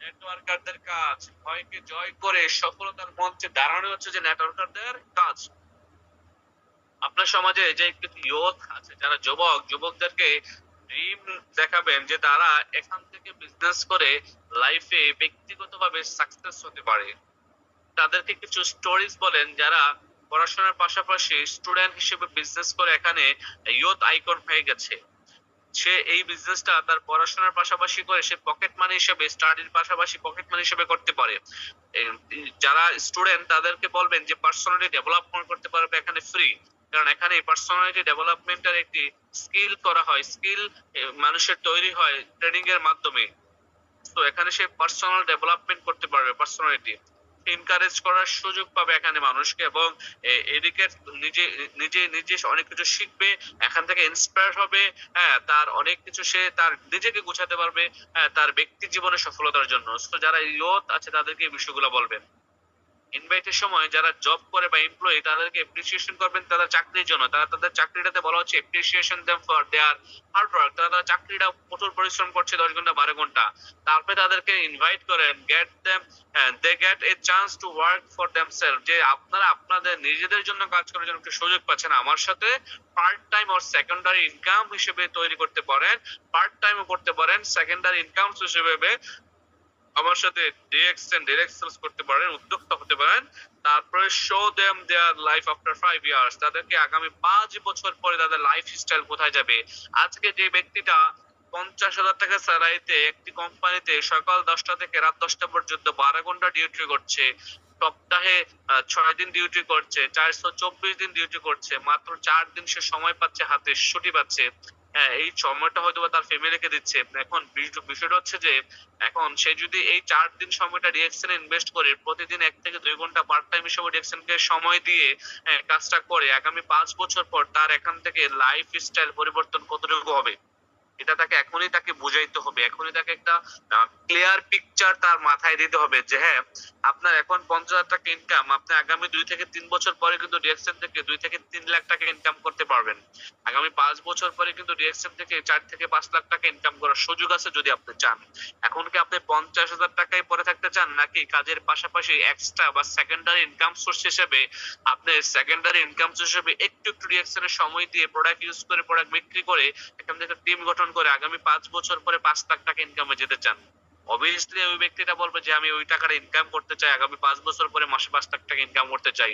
নেটওয়ার্কারদের কাজ। ভয়কে জয় করে সফলতার মঞ্চে দাঁড়ানো হচ্ছে যে নেটওয়ার্কারদের কাজ। আপনার সমাজে যে কিছু ইয়ুথ আছে, যারা যুবকদেরকে ড্রিম দেখাবেন যে তারা এখান থেকে বিজনেস করে লাইফে ব্যক্তিগতভাবে সাকসেস হতে পারে। তাদেরকে কিছু স্টোরিজ বলেন যারা পড়াশোনার পাশাপাশি স্টুডেন্ট হিসেবে বিজনেস করে এখানে ইয়ুথ আইকন হয়ে গেছে। সে এই বিজনেসটা তার পড়াশোনার পাশাপাশি করে সে পকেট মানি হিসেবে, স্টাডির পাশাপাশি পকেট মানি হিসেবে করতে পারে। যারা স্টুডেন্ট তাদেরকে বলবেন যে পার্সোনালি ডেভেলপমেন্ট করতে পারবে এখানে ফ্রি। কারণ এখানে পার্সোনালিটি ডেভেলপমেন্টের একটি স্কিল করা হয়, স্কিল মানুষের তৈরি হয় ট্রেনিং এর মাধ্যমে। তো এখানে সে পার্সোনাল ডেভেলপমেন্ট করতে পারবে, পার্সোনালিটি এনকারেজ করার সুযোগ পাবে এখানে মানুষকে, এবং এদিকে নিজে নিজে নিজে অনেক কিছু শিখবে, এখান থেকে ইন্সপায়ার হবে। হ্যাঁ, তার অনেক কিছু সে তার নিজেকে গোছাতে পারবে, হ্যাঁ, তার ব্যক্তি জীবনে সফলতার জন্য। তো যারা ইয়ত আছে তাদেরকে এই বিষয়গুলো বলবেন। ইনভাইটের সময় যারা জব করে বা এমপ্লয়ি তাদেরকে এপ্রিসিয়েশন করবেন তাদের চাকরির জন্য। তারা তাদের চাকরিটাতে বলা হচ্ছে appreciation them for their hard work. তারা তাদের চাকরিটা কঠোর পরিশ্রম করছে 10 ঘন্টা 12 ঘন্টা। তারপরে তাদেরকে ইনভাইট করেন, get them they get a chance to work for themselves, যে আপনারা আপনাদের নিজেদের জন্য কাজ করার জন্য একটা সুযোগ পাচ্ছেন, আমার সাথে part time or secondary income হিসেবে তৈরি করতে পারেন, পার্ট টাইমও করতে পারেন, সেকেন্ডারি ইনকাম হিসেবে আমার সাথে ডিরেক্ট সেলস করতে পারেন, উদ্যোক্তা হতে পারেন। তারপরে show them their life after 5 years, তাদেরকে আগামী 5 বছর পরে তাদের লাইফ স্টাইল কোথায় যাবে। আজকে যে ব্যক্তিটা 50,000 টাকা স্যালারিতে একটি কোম্পানিতে সকাল 10টা থেকে রাত 10টা পর্যন্ত 12 ঘন্টা ডিউটি করছে, সপ্তাহে 6 দিন ডিউটি করছে, 424 দিন ডিউটি করছে, মাত্র 4 দিন সে সময় পাচ্ছে, হাতে ছুটি পাচ্ছে। হ্যাঁ, এই সময়টা হয়তো তার ফ্যামিলিকে দিচ্ছে। এখন বিষয়টা হচ্ছে যে এখন সে যদি এই 4 দিন সময়টা ডিএক্সএন ইনভেস্ট করে প্রতিদিন 1 থেকে 2 ঘন্টা পার্ট টাইম হিসেবে ডিএক্সএন কে সময় দিয়ে কাজটা করে, আগামী 5 বছর পর তার এখান থেকে লাইফ স্টাইল পরিবর্তন কতটুকু হবে, এটা তাকে এখনই তাকে বুঝাইতে হবে। এখনই তাকে একটা ক্লিয়ার পিকচার তার মাথায় দিতে হবে যে হ্যাঁ, আপনার এখন 50,000 টাকা ইনকাম, আপনি আগামী 2 থেকে 3 বছর পরে কিন্তু ডিএক্সএন থেকে 2 থেকে 3 লাখ টাকা ইনকাম করতে পারবেন। আগামী 5 বছর পরে কিন্তু ডিএক্সএন থেকে 4 থেকে 5 লাখ টাকা ইনকাম করার সুযোগ আছে যদি আপনি চান। এখন কি আপনি 50,000 টাকায় পরে থাকতে চান, নাকি কাজের পাশাপাশি এক্সট্রা বা সেকেন্ডারি ইনকাম সোর্স হিসেবে আপনি সেকেন্ডারি ইনকাম সোর্স হিসেবে একটু একটু ডিএক্সএন এর সময় দিয়ে প্রোডাক্ট ইউজ করে, প্রোডাক্ট বিক্রি করে, এখান থেকে টিম গঠন করে আগামী 5 বছর পরে 5 লাখ টাকা ইনকামে যেতে চান? অবভিয়াসলি ওই ব্যক্তিটা বলবে যে আমি ওই টাকাটা ইনকাম করতে চাই, আগামী 5 বছর পরে মাসে 5 লাখ টাকা ইনকাম করতে চাই।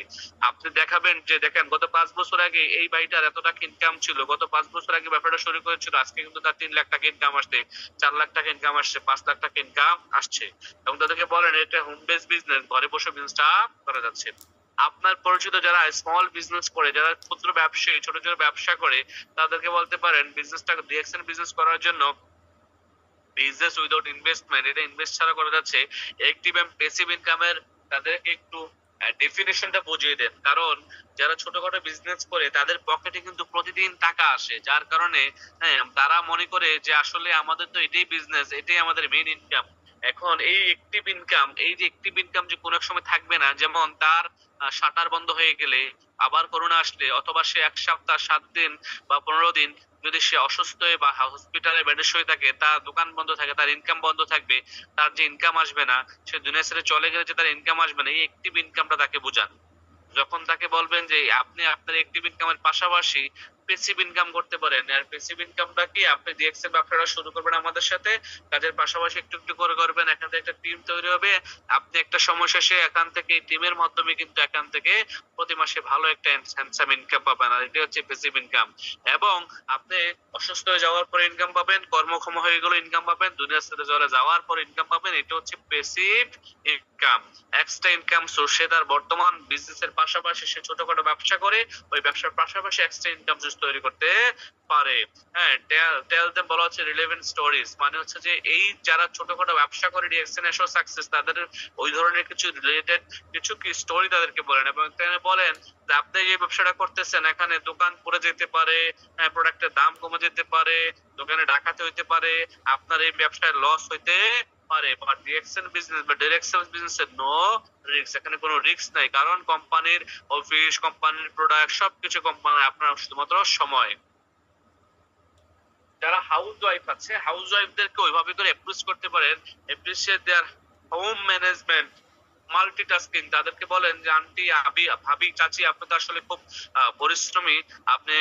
আপনি দেখাবেন যে দেখেন গত 5 বছর আগে এই ভাইটার এত টাকা ইনকাম ছিল, গত 5 বছর আগে ব্যবসাটা শুরু করেছিল, আজকে কিন্তু তার 3 লাখ টাকা ইনকাম আসছে, 4 লাখ টাকা ইনকাম আসছে, 5 লাখ টাকা ইনকাম আসছে। এবং তাদেরকে বলেন এটা হোম বেস বিজনেস, ঘরে বসে বিজনেসটা করা যাচ্ছে। আপনার পরিচিত যারা স্মল বিজনেস করে, যারা ক্ষুদ্র ব্যবসায়ী, ছোট ছোট ব্যবসা করে, তাদেরকে বলতে পারেন বিজনেসটা ডিএক্সএন বিজনেস করার জন্য বিজনেস উইদাউট ইনভেস্টমেন্ট, এটা ইনভেস্ট ছাড়া করা যাচ্ছে। অ্যাক্টিভ এন্ড প্যাসিভ ইনকামের তাদেরকে একটু ডেফিনেশনটা বুঝিয়ে দেন। কারণ যারা ছোটখাটো বিজনেস করে তাদের পকেটে কিন্তু প্রতিদিন টাকা আসে, যার কারণে হ্যাঁ, তারা মনে করে যে আসলে আমাদের তো এটাই বিজনেস, এটাই আমাদের মেইন ইনকাম। এখন এই অ্যাক্টিভ ইনকাম, এই যে অ্যাক্টিভ ইনকাম যে কোনো এক সময় থাকবে না, যেমন তার শাটার বন্ধ হয়ে গেলে, আবার করোনা আসলে, অথবা সে 1 সপ্তাহ 7 দিন বা 15 দিন যদি সে অসুস্থ হয়ে বা হসপিটালে বেডে শুয়ে থাকে, তার দোকান বন্ধ থাকে, তার ইনকাম বন্ধ থাকবে, তার যে ইনকাম আসবে না, সে দুনিয়া ছেড়ে চলে গেলে যে তার ইনকাম আসবে না, এই অ্যাক্টিভ ইনকামটা তাকে বোঝান। যখন তাকে বলবেন যে আপনি আপনার অ্যাক্টিভ ইনকামের পাশাপাশি প্যাসিভ ইনকাম করতে পারেন, আর প্যাসিভ ইনকামটা কি, আপনি ডিএক্সএল ব্যবসাটা শুরু করবেন আমাদের সাথে, কাজের পাশাপাশি একটু একটু করে করবেন, এখান থেকে একটা টিম তৈরি হবে, আপনি একটা সময় শেষে এখান থেকে টিমের মাধ্যমে কিন্তু এখান থেকে প্রতি মাসে ভালো একটা হ্যান্ডসাম ইনকাম পাবেন, আর এটা হচ্ছে প্যাসিভ ইনকাম। এবং আপনি অসুস্থ হয়ে যাওয়ার পরে ইনকাম পাবেন, কর্মক্ষম হয়ে গেলে ইনকাম পাবেন, দুনিয়া ছেড়ে চলে যাওয়ার পর ইনকাম পাবেন, এটা হচ্ছে passive income. Extra income source, সে তার বর্তমান বিজনেসের পাশাপাশি সে ছোটখাটো ব্যবসা করে, ওই ব্যবসার পাশাপাশি এক্সট্রা ইনকাম সোর্স তৈরি করতে পারে। হ্যাঁ, টেল দেম বলা হচ্ছে রিলেভেন্ট স্টোরিজ, মানে হচ্ছে যে এই যারা ছোটখাটো ব্যবসা করে ডিএক্সএন এসো সাকসেস, তাদের ওই ধরনের কিছু রিলেটেড কিছু কি স্টোরি তাদেরকে বলেন, এবং এখানে বলেন যে আপনি যে ব্যবসাটা করতেছেন এখানে দোকান পড়ে যেতে পারে, প্রোডাক্টের দাম কমে যেতে পারে, দোকানে ডাকাতি হইতে পারে, আপনার এই ব্যবসায় লস হইতে পারে, বাট ডিএক্সএন বিজনেস বা ডাইরেক্ট সেলস বিজনেসে নো রিস্ক, এখানে কোনো রিস্ক নাই। কারণ কোম্পানির অফিস, কোম্পানির প্রোডাক্ট সবকিছু কোম্পানি, আপনার শুধুমাত্র সময়। যারা হাউস ওয়াইফ আছে, হাউস ওয়াইফদেরকে ওইভাবে করে অ্যাপ্রোচ করতে পারেন, appreciate their home management, multitasking. তাদেরকে বলেন যে আন্টি, আবি, ভাবি, চাচি, আপনি তো আসলে খুব পরিশ্রমী, আপনি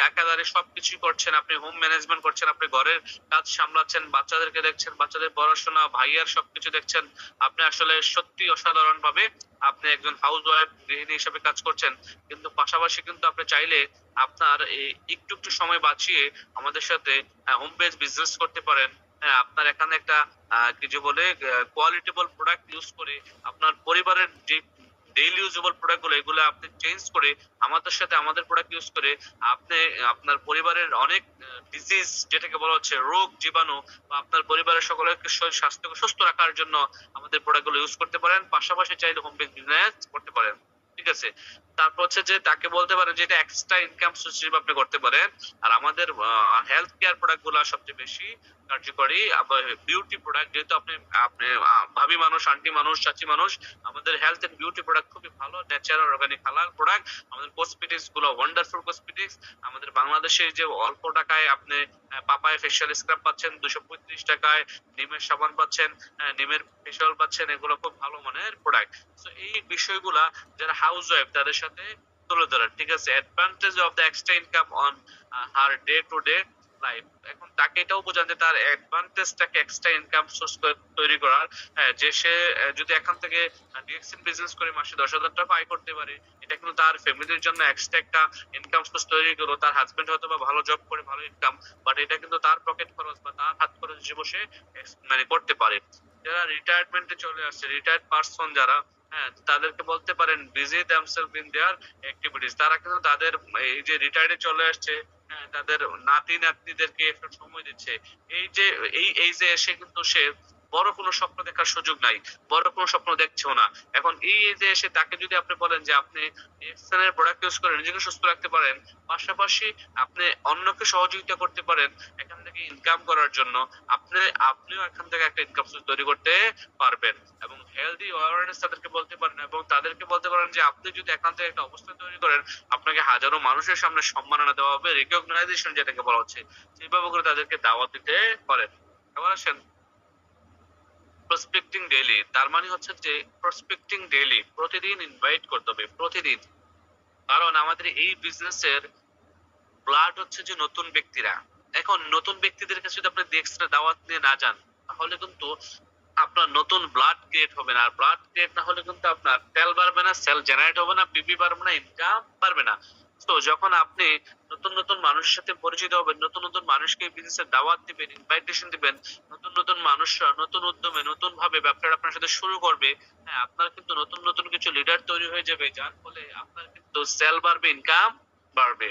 একাধারে সবকিছু করছেন, আপনি হোম ম্যানেজমেন্ট করছেন, আপনি ঘরের কাজ সামলাচ্ছেন, বাচ্চাদেরকে দেখছেন, বাচ্চাদের পড়াশোনা, ভাইয়ার সবকিছু দেখছেন, আপনি আসলে সত্যি অসাধারণ ভাবে আপনি একজন হাউস ওয়াইফ গৃহিণী হিসেবে কাজ করছেন। কিন্তু পাশাপাশি কিন্তু আপনি চাইলে আপনার এই একটু একটু সময় বাঁচিয়ে আমাদের সাথে হোম বেস বিজনেস করতে পারেন। হ্যাঁ, আপনার এখানে একটা কিছু বলে কোয়ালিটেবল প্রোডাক্ট ইউজ করে আপনার পরিবারের যে ডেইলি ইউজেবল প্রোডাক্ট গুলো, এগুলো আপনি চেঞ্জ করে আমাদের সাথে আমাদের প্রোডাক্ট ইউজ করে আপনি আপনার পরিবারের অনেক ডিজিজ, যেটাকে বলা হচ্ছে রোগ জীবাণু, বা আপনার পরিবারের সকলের স্বাস্থ্যকে সুস্থ রাখার জন্য আমাদের প্রোডাক্ট গুলো ইউজ করতে পারেন। পাশাপাশি চাইলে হোম বেস বিজনেস করতে পারেন। ঠিক আছে, তারপর হচ্ছে যে তাকে বলতে পারেন যে এটা এক্সট্রা ইনকাম সোর্স হিসেবে আপনি করতে পারেন। আর আমাদের হেলথ কেয়ার প্রোডাক্ট গুলো সবচেয়ে বেশি কার্যকরী। বিউটি প্রোডাক্ট, যেহেতু আপনি আপনি ভাবি মানুষ, আন্টি মানুষ, চাচি মানুষ, আমাদের হেলথ এন্ড বিউটি প্রোডাক্ট খুবই ভালো, ন্যাচারাল অর্গানিক হালাল প্রোডাক্ট। আমাদের কসমেটিক্স গুলো ওয়ান্ডারফুল কসমেটিক্স। আমাদের বাংলাদেশে যে অল্প টাকায় আপনি পাপায়া ফেশিয়াল স্ক্রাব পাচ্ছেন 235 টাকায়, নিমের সাবান পাচ্ছেন, নিমের ফেশিয়াল পাচ্ছেন, এগুলো খুব ভালো মানের প্রোডাক্ট। তো এই বিষয়গুলা যারা হাউস ওয়াইফ তাদের সাথে তুলে ধরেন। ঠিক আছে, advantage of the extra income on her day to day life. এখন তাকে এটাও বোঝান যে তার অ্যাডভান্টেজটাকে এক্সট্রা ইনকাম সোর্স তৈরি করার, যে সে যদি এখান থেকে ডিএক্সএন বিজনেস করে মাসে 10,000 টাকা আয় করতে পারে, এটা কিন্তু তার ফ্যামিলির জন্য এক্সট্রা একটা ইনকাম সোর্স তৈরি করলো। তার হাজবেন্ড হয়তো বা ভালো জব করে ভালো ইনকাম, বাট এটা কিন্তু তার পকেট খরচ বা তার হাত খরচ হিসেবে সে মানে করতে পারে। যারা রিটায়ারমেন্টে চলে আসছে, রিটায়ার্ড পারসন যারা, হ্যাঁ, তাদেরকে বলতে পারেন busy themselves in their activities. তারা কিন্তু তাদের এই যে রিটায়ার্ডে চলে আসছে, হ্যাঁ, তাদের নাতি নাতনিদেরকে একটু সময় দিচ্ছে। এই যে এই যে এসে কিন্তু সে বড় কোনো স্বপ্ন দেখার সুযোগ নাই, বড় কোনো স্বপ্ন দেখছেও না। এখন এই যে এসে তাকে যদি আপনি বলেন যে আপনি এক্সেলের প্রোডাক্ট ইউজ করে নিজেকে সুস্থ রাখতে পারেন, পাশাপাশি আপনি অন্যকে সহযোগিতা করতে পারেন এখান থেকে ইনকাম করার জন্য, আপনিও এখান থেকে একটা ইনকাম সোর্স তৈরি করতে পারবেন। এবং হেলদি অ্যাওয়ারনেস তাদেরকে বলতে পারেন, এবং তাদেরকে বলতে পারেন যে আপনি যদি এখান থেকে একটা অবস্থা তৈরি করেন, আপনাকে হাজারো মানুষের সামনে সম্মাননা দেওয়া হবে, রিকগনাইজেশন যেটাকে বলা হচ্ছে, সেইভাবে করে তাদেরকে দাওয়াত দিতে পারেন। এবার আসেন প্রসপেক্টিং ডেইলি। তার মানে হচ্ছে যে প্রসপেক্টিং ডেইলি, প্রতিদিন ইনভাইট করতে হবে, প্রতিদিন। কারণ আমাদের এই বিজনেসের ব্লাড হচ্ছে যে নতুন ব্যক্তিরা। এখন নতুন ব্যক্তিদের কাছে যদি আপনি এক্সট্রা দাওয়াত নিয়ে না যান, তাহলে কিন্তু আপনার নতুন ব্লাড ক্রিয়েট হবে না। আর ব্লাড ক্রিয়েট না হলে কিন্তু আপনার সেল বাড়বে না, সেল জেনারেট হবে না, পিপি বাড়বে না, ইনকাম বাড়বে না। তো যখন আপনি নতুন নতুন মানুষের সাথে পরিচিত হবেন, নতুন নতুন মানুষকে বিজনেসের দাওয়াত দিবেন, ইনভাইটেশন দিবেন, নতুন নতুন মানুষরা নতুন উদ্যমে নতুন ভাবে ব্যবসাটা আপনার সাথে শুরু করবে, হ্যাঁ, আপনার কিন্তু নতুন নতুন কিছু লিডার তৈরি হয়ে যাবে, যার ফলে আপনার কিন্তু সেল বাড়বে, ইনকাম বাড়বে।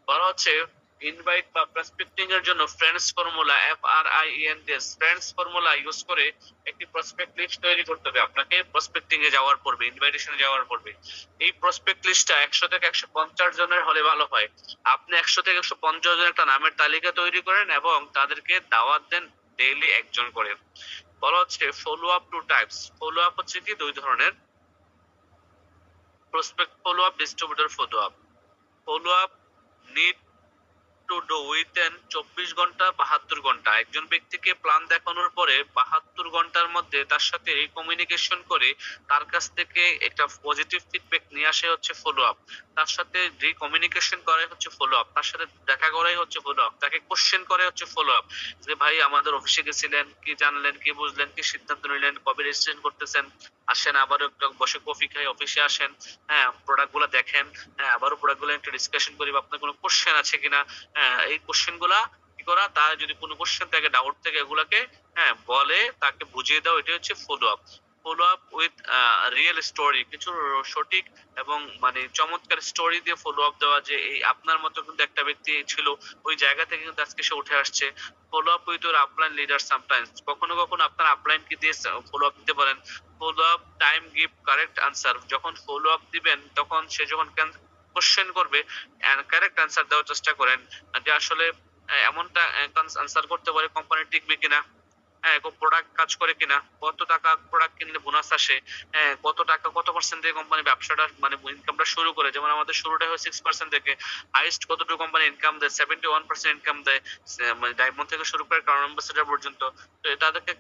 বলা হচ্ছে ইনভাইট বা প্রসপেক্টিং এর জন্য friends formula, FRIENDS, friends formula use করে একটি প্রসপেক্ট লিস্ট তৈরি করতে হবে আপনাকে প্রসপেক্টিং এ যাওয়ার পূর্বে, ইনভাইটেশনে যাওয়ার পূর্বে। এই প্রসপেক্ট লিস্টটা 100 থেকে 150 জনের হলে ভালো হয়। আপনি 100 থেকে 150 জনের একটা নামের তালিকা তৈরি করেন এবং তাদেরকে দাওয়াত দেন ডেইলি একজন করে। বলা হচ্ছে follow up to types. Follow up হচ্ছে কি দুই ধরনের, prospect follow up, distributor follow up. Follow up need to do within 24 ঘন্টা 72 ঘন্টা। একজন ব্যক্তিকে প্ল্যান দেখানোর পরে 72 ঘন্টার মধ্যে তার সাথে কমিউনিকেশন করে তার কাছ থেকে একটা পজিটিভ ফিডব্যাক নিয়ে আসে হচ্ছে ফলো আপ। তার সাথে যে কমিউনিকেশন করাই হচ্ছে ফলো আপ, তার সাথে দেখা করাই হচ্ছে ফলো আপ, তাকে কোশ্চেন করে হচ্ছে ফলো আপ, যে ভাই আমাদের অফিসে গেছিলেন, কি জানলেন, কি বুঝলেন, কি সিদ্ধান্ত নিলেন, কবে রেজিস্ট্রেশন করতেছেন, আসেন আবার একটু বসে কফি খাই, অফিসে আসেন, হ্যাঁ, প্রোডাক্ট গুলা দেখেন, হ্যাঁ, আবারও প্রোডাক্ট গুলো একটু ডিসকাশন করি, বা আপনার কোনো কোশ্চেন আছে কিনা, হ্যাঁ, এই কোশ্চেন গুলা কি করা, তার যদি কোনো কোশ্চেন থাকে, ডাউট থাকে, এগুলাকে, হ্যাঁ, বলে তাকে বুঝিয়ে দাও। এটা হচ্ছে follow up. Follow up with real story, কিছু সঠিক এবং মানে চমৎকার স্টোরি দিয়ে ফলো আপ দেওয়া, যে এই আপনার মতো কিন্তু একটা ব্যক্তি ছিল, ওই জায়গা থেকে কিন্তু আজকে সে উঠে আসছে। Follow up with your upline leader sometimes, কখনো কখনো আপনার আপলাইন কি দিয়ে ফলো আপ দিতে পারেন। Follow up time give correct answer, যখন ফলো আপ দিবেন তখন সে যখন কোশ্চেন করবে কারেক্ট আনসার দেওয়ার চেষ্টা করেন, যে আসলে এমনটা আনসার করতে পারে কোম্পানি টিকবে কিনা, হ্যাঁ, প্রোডাক্ট কাজ করে কিনা, কত টাকা প্রোডাক্ট কিনলে বোনাস আসে, হ্যাঁ, কত টাকা কত পার্সেন্ট থেকে কোম্পানি ব্যবসাটা মানে ইনকামটা শুরু করে। যেমন আমাদের শুরুটা হয় 6% থেকে, হাইস্ট কতটুকু কোম্পানি ইনকাম দেয়, 71% ইনকাম দেয়, মানে ডায়মন্ড থেকে শুরু করে ক্রাউন অ্যাম্বাসেডর পর্যন্ত। তো তাদেরকে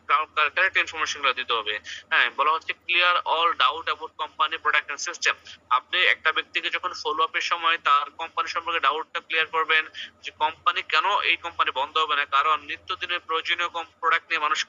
কারেক্ট ইনফরমেশন গুলো দিতে হবে। হ্যাঁ, বলা হচ্ছে clear all doubt about company product and system. আপনি একটা ব্যক্তিকে যখন ফলো আপের সময় তার কোম্পানি সম্পর্কে ডাউটটা ক্লিয়ার করবেন, যে কোম্পানি কেন এই কোম্পানি বন্ধ হবে না, কারণ নিত্যদিনের প্রয়োজনীয় প্রোডাক্ট নিয়ে মানুষ মানুষ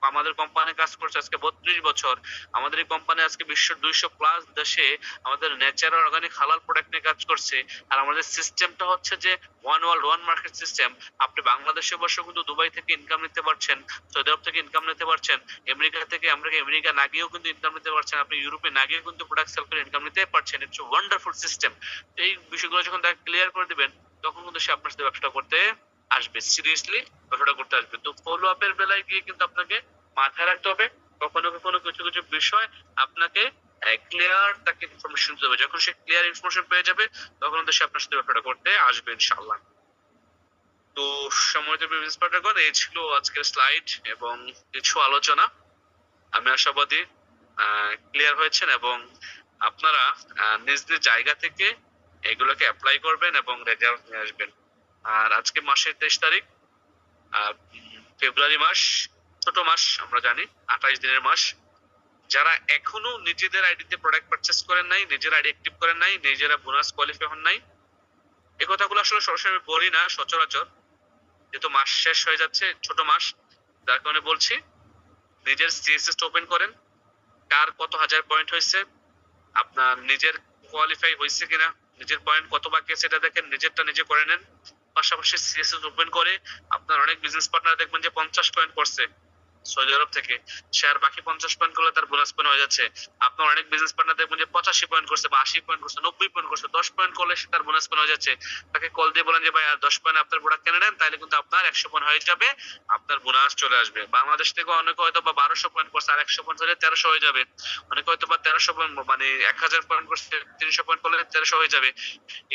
আমাদের কোম্পানি কাজ করছে আজকে 32 বছর। আমাদের এই কোম্পানি আজকে বিশ্বের 200+ দেশে আমাদের ন্যাচারাল অর্গানিক হালাল প্রোডাক্ট নিয়ে কাজ করছে। আর আমাদের সিস্টেমটা হচ্ছে যে one world one market system. আপনি বাংলাদেশে বসে কিন্তু দুবাই থেকে ইনকাম নিতে পারছেন, সৌদি আরব থেকে ইনকাম নিতে পারছেন, আমেরিকা না গিয়েও কিন্তু ইনকাম নিতে পারছেন, আপনি ইউরোপে না গিয়েও কিন্তু প্রোডাক্ট সেল করে ইনকাম নিতে পারছেন। It's wonderful system. এই বিষয়গুলো যখন তাকে ক্লিয়ার করে দিবেন তখন কিন্তু সে আপনার সাথে ব্যবসা করতে আসবে, সিরিয়াসলি ব্যবসাটা করতে আসবে। তো ফলো আপের বেলায় গিয়ে কিন্তু আপনাকে মাথায় রাখতে হবে কখনো কখনো কিছু কিছু বিষয় আপনাকে ক্লিয়ার তাকে ইনফরমেশন দিতে হবে। যখন সে ক্লিয়ার ইনফরমেশন পেয়ে যাবে তখন তো সে আপনার সাথে ব্যবসাটা করতে আসবে ইনশাআল্লাহ। তো সম্মানিত বিজনেস পার্টনারগণ, এই ছিল আজকের স্লাইড এবং কিছু আলোচনা। আমি আশাবাদী ক্লিয়ার হয়েছেন এবং আপনারা নিজ নিজ জায়গা থেকে এগুলোকে অ্যাপ্লাই করবেন এবং রেজাল্ট নিয়ে আসবেন। আর আজকে মাসের 23 তারিখ, ফেব্রুয়ারি মাস, ছোট মাস আমরা জানি, 28 দিনের মাস। যারা এখনো নিজেদের আইডিতে প্রোডাক্ট পারচেস করেন নাই, নিজের আইডি অ্যাক্টিভ করেন নাই, নিজেরা বোনাস কোয়ালিফাই হন নাই, এই কথাগুলো আসলে সরাসরি আমি বলি না সচরাচর, যেহেতু মাস শেষ হয়ে যাচ্ছে, ছোট মাস, যার কারণে বলছি নিজের সিএসএস ওপেন করেন। কার কত হাজার পয়েন্ট হয়েছে, আপনার নিজের কোয়ালিফাই হয়েছে কিনা, নিজের পয়েন্ট কত বাকি আছে সেটা দেখেন, নিজেরটা নিজে করে নেন। পাশাপাশি সিএসএস ওপেন করে আপনার অনেক বিজনেস পার্টনার দেখবেন যে 50 পয়েন্ট করছে সৌদি আরব থেকে, সে আর বাকি 50 পয়েন্ট করলে তার বোনাস পয়েন্ট হয়ে যাচ্ছে। আপনার অনেক বিজনেস পার্টনার দেখবেন যে 85 পয়েন্ট করছে বা 80 পয়েন্ট করছে, 90 পয়েন্ট করছে, 10 পয়েন্ট করলে সে তার বোনাস পয়েন্ট হয়ে যাচ্ছে। তাকে কল দিয়ে বলেন যে ভাই আর 10 পয়েন্ট আপনার প্রোডাক্ট কিনে নেন, তাহলে কিন্তু আপনার 100 পয়েন্ট হয়ে যাবে, আপনার বোনাস চলে আসবে। বাংলাদেশ থেকে অনেকে হয়তো বা 1200 পয়েন্ট করছে, আর 100 পয়েন্ট হলে 1300 হয়ে যাবে। অনেকে হয়তো বা 1300 পয়েন্ট মানে 1000 পয়েন্ট করছে, 300 পয়েন্ট করলে 1300 হয়ে যাবে।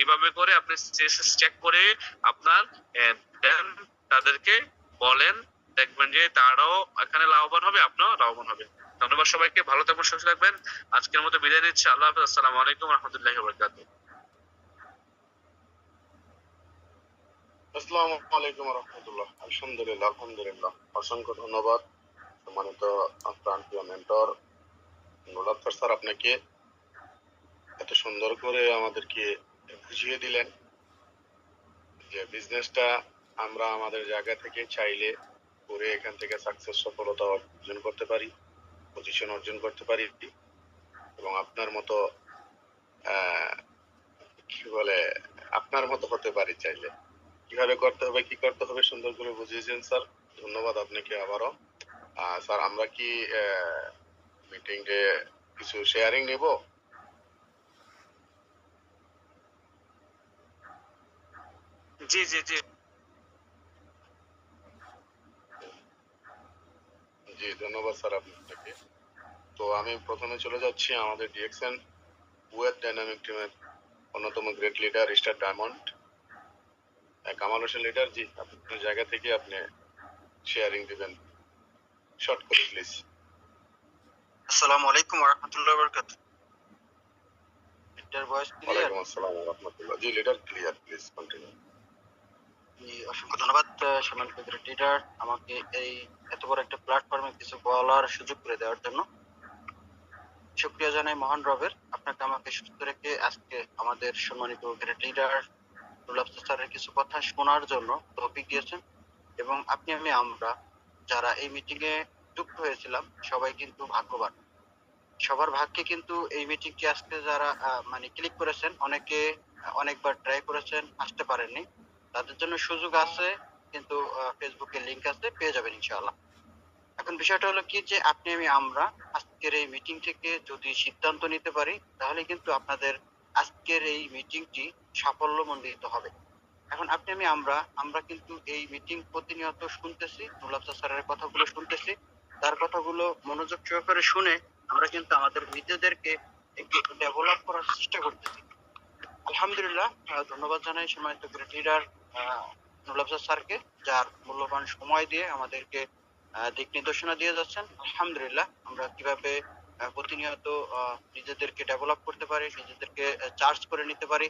এইভাবে করে আপনি সিএসএস চেক করে আপনার দেন তাদেরকে বলেন, দেখবেন যে তারাও এখানে লাভবান হবে, আপনিও লাভবান হবে। ধন্যবাদ সবাইকে, ভালো থাকবেন, সুস্থ থাকবেন। আজকের মতো বিদায় নিচ্ছি। আল্লাহ হাফেজ। আসসালামু আলাইকুম রহমতুল্লাহি ওয়া বারাকাতুহু। আসসালামু আলাইকুম রহমতুল্লাহ। আলহামদুলিল্লাহ, আলহামদুলিল্লাহ। অসংখ্য ধন্যবাদ সম্মানিত প্রাণপ্রিয় মেন্টর নুরুল আফসার স্যার, আপনাকে এত সুন্দর করে আমাদেরকে বুঝিয়ে দিলেন যে বিজনেসটা আমরা আমাদের জায়গা থেকে চাইলে করে এখান থেকে সাকসেস, সফলতা অর্জন করতে পারি, পজিশন অর্জন করতে পারি এবং আপনার মতো কি বলে আপনার মতো হতে পারি চাইলে। কিভাবে করতে হবে, কি করতে হবে সুন্দর করে বুঝিয়েছেন স্যার, ধন্যবাদ আপনাকে আবারও। স্যার, আমরা কি মিটিং এ কিছু শেয়ারিং নিব? জি জি জি। জি, ধন্যবাদ স্যার আপনাকে। তো আমি প্রথমে চলে যাচ্ছি আমাদের ডিএক্সএন ওয়েব ডাইনামিক টিমের অন্যতম great leader star diamond Kamal Hossain leader. জি, আপনার জায়গা থেকে আপনি শেয়ারিং দিবেন শর্ট করে প্লিজ। আসসালামু আলাইকুম ওয়া রাহমাতুল্লাহি ওয়া বারাকাতুহু। Leader voice clear? ওয়ালাইকুম আসসালাম ওয়া রাহমাতুল্লাহ। জি লিডার, ক্লিয়ার, প্লিজ কন্টিনিউ। অসংখ্য ধন্যবাদ সম্মানিত লিডার, আমাকে এই এত বড় একটা প্ল্যাটফর্মে কিছু বলার সুযোগ করে দেওয়ার জন্য শুকরিয়া জানাই মহান রবের। আপনাকে আমাকে সুস্থ রেখে আজকে আমাদের সম্মানিত গ্রেট লিডার নুরুল আফসার স্যারের কিছু কথা শোনার জন্য তৌফিক দিয়েছেন। এবং আমরা যারা এই মিটিং এ যুক্ত হয়েছিলাম সবাই কিন্তু ভাগ্যবান। সবার ভাগ্যে কিন্তু এই মিটিংটি আজকে যারা ক্লিক করেছেন, অনেকে অনেকবার ট্রাই করেছেন, আসতে পারেননি, তাদের জন্য সুযোগ আছে, কিন্তু ফেসবুকে লিংক আছে, পেয়ে যাবেন ইনশাআল্লাহ। এখন বিষয়টা হলো কি যে আমরা আজকের এই মিটিং থেকে যদি সিদ্ধান্ত নিতে পারি তাহলে কিন্তু আপনাদের আজকের এই মিটিংটি সাফল্যমণ্ডিত হবে। এখন আমরা কিন্তু এই মিটিং প্রতিনিয়ত শুনতেছি, নুরুল আফসার স্যারের কথাগুলো শুনতেছি, তার কথাগুলো মনোযোগ সহকারে শুনে আমরা কিন্তু আমাদের নিজেদেরকে একটু ডেভেলপ করার চেষ্টা করতেছি। আলহামদুলিল্লাহ, ধন্যবাদ জানাই সম্মানিত গ্রেট লিডার নুরুল আফসার স্যারকে, যার মূল্যবান সময় দিয়ে আমাদেরকে দিক নির্দেশনা দিয়ে যাচ্ছেন। আলহামদুলিল্লাহ, আমরা কিভাবে প্রতিনিয়ত নিজেদেরকে ডেভেলপ করতে পারি, নিজেদেরকে চার্জ করে নিতে পারি।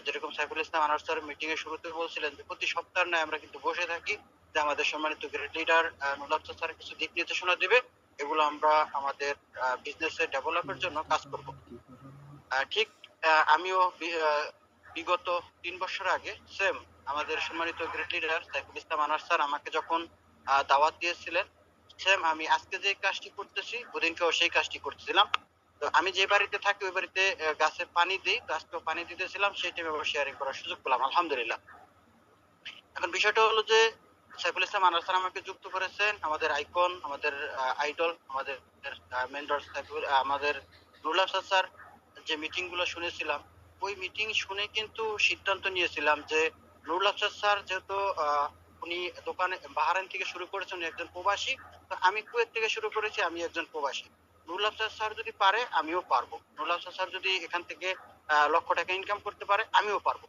যেরকম সাইফুল ইসলাম আনোয়ার স্যার মিটিং এর শুরুতে বলছিলেন যে প্রতি সপ্তাহে নয় আমরা কিন্তু বসে থাকি, যে আমাদের সম্মানিত great leader Nurul Afsar sir কিছু দিক নির্দেশনা দিবে, এগুলো আমরা আমাদের বিজনেসে ডেভেলপের জন্য কাজ করব। ঠিক আমিও বিগত 3 বছর আগে সেম আমাদের সম্মানিত great leader Saiful Islam Anwar sir আমাকে যখন দাওয়াত দিয়েছিলেন সেম আমি আজকে যে কাজটি করতেছি ওদিনকেও সেই কাজটি করতেছিলাম। তো আমি যে বাড়িতে থাকি ওই বাড়িতে গাছে পানি দিই, তো আজকেও পানি দিতেছিলাম, সেই টাইমে আবার শেয়ারিং করার সুযোগ পেলাম, আলহামদুলিল্লাহ। এখন বিষয়টা হলো যে সাইফুল ইসলাম আনার স্যার আমাকে যুক্ত করেছেন, আমাদের আইকন, আমাদের আইডল, আমাদের মেন্টর সাইফুল, আমাদের নুরুল আফসার স্যার যে মিটিং গুলো শুনেছিলাম, ওই মিটিং শুনে কিন্তু সিদ্ধান্ত নিয়েছিলাম যে নুরুল আফসার স্যার যেহেতু উনি দোকানে বাহারাইন থেকে শুরু করেছেন, উনি একজন প্রবাসী, তো আমি কুয়েত থেকে শুরু করেছি, আমি একজন প্রবাসী। নুরুল আফসার স্যার যদি পারে আমিও পারবো, নুরুল আফসার স্যার যদি এখান থেকে লক্ষ টাকা ইনকাম করতে পারে আমিও পারবো।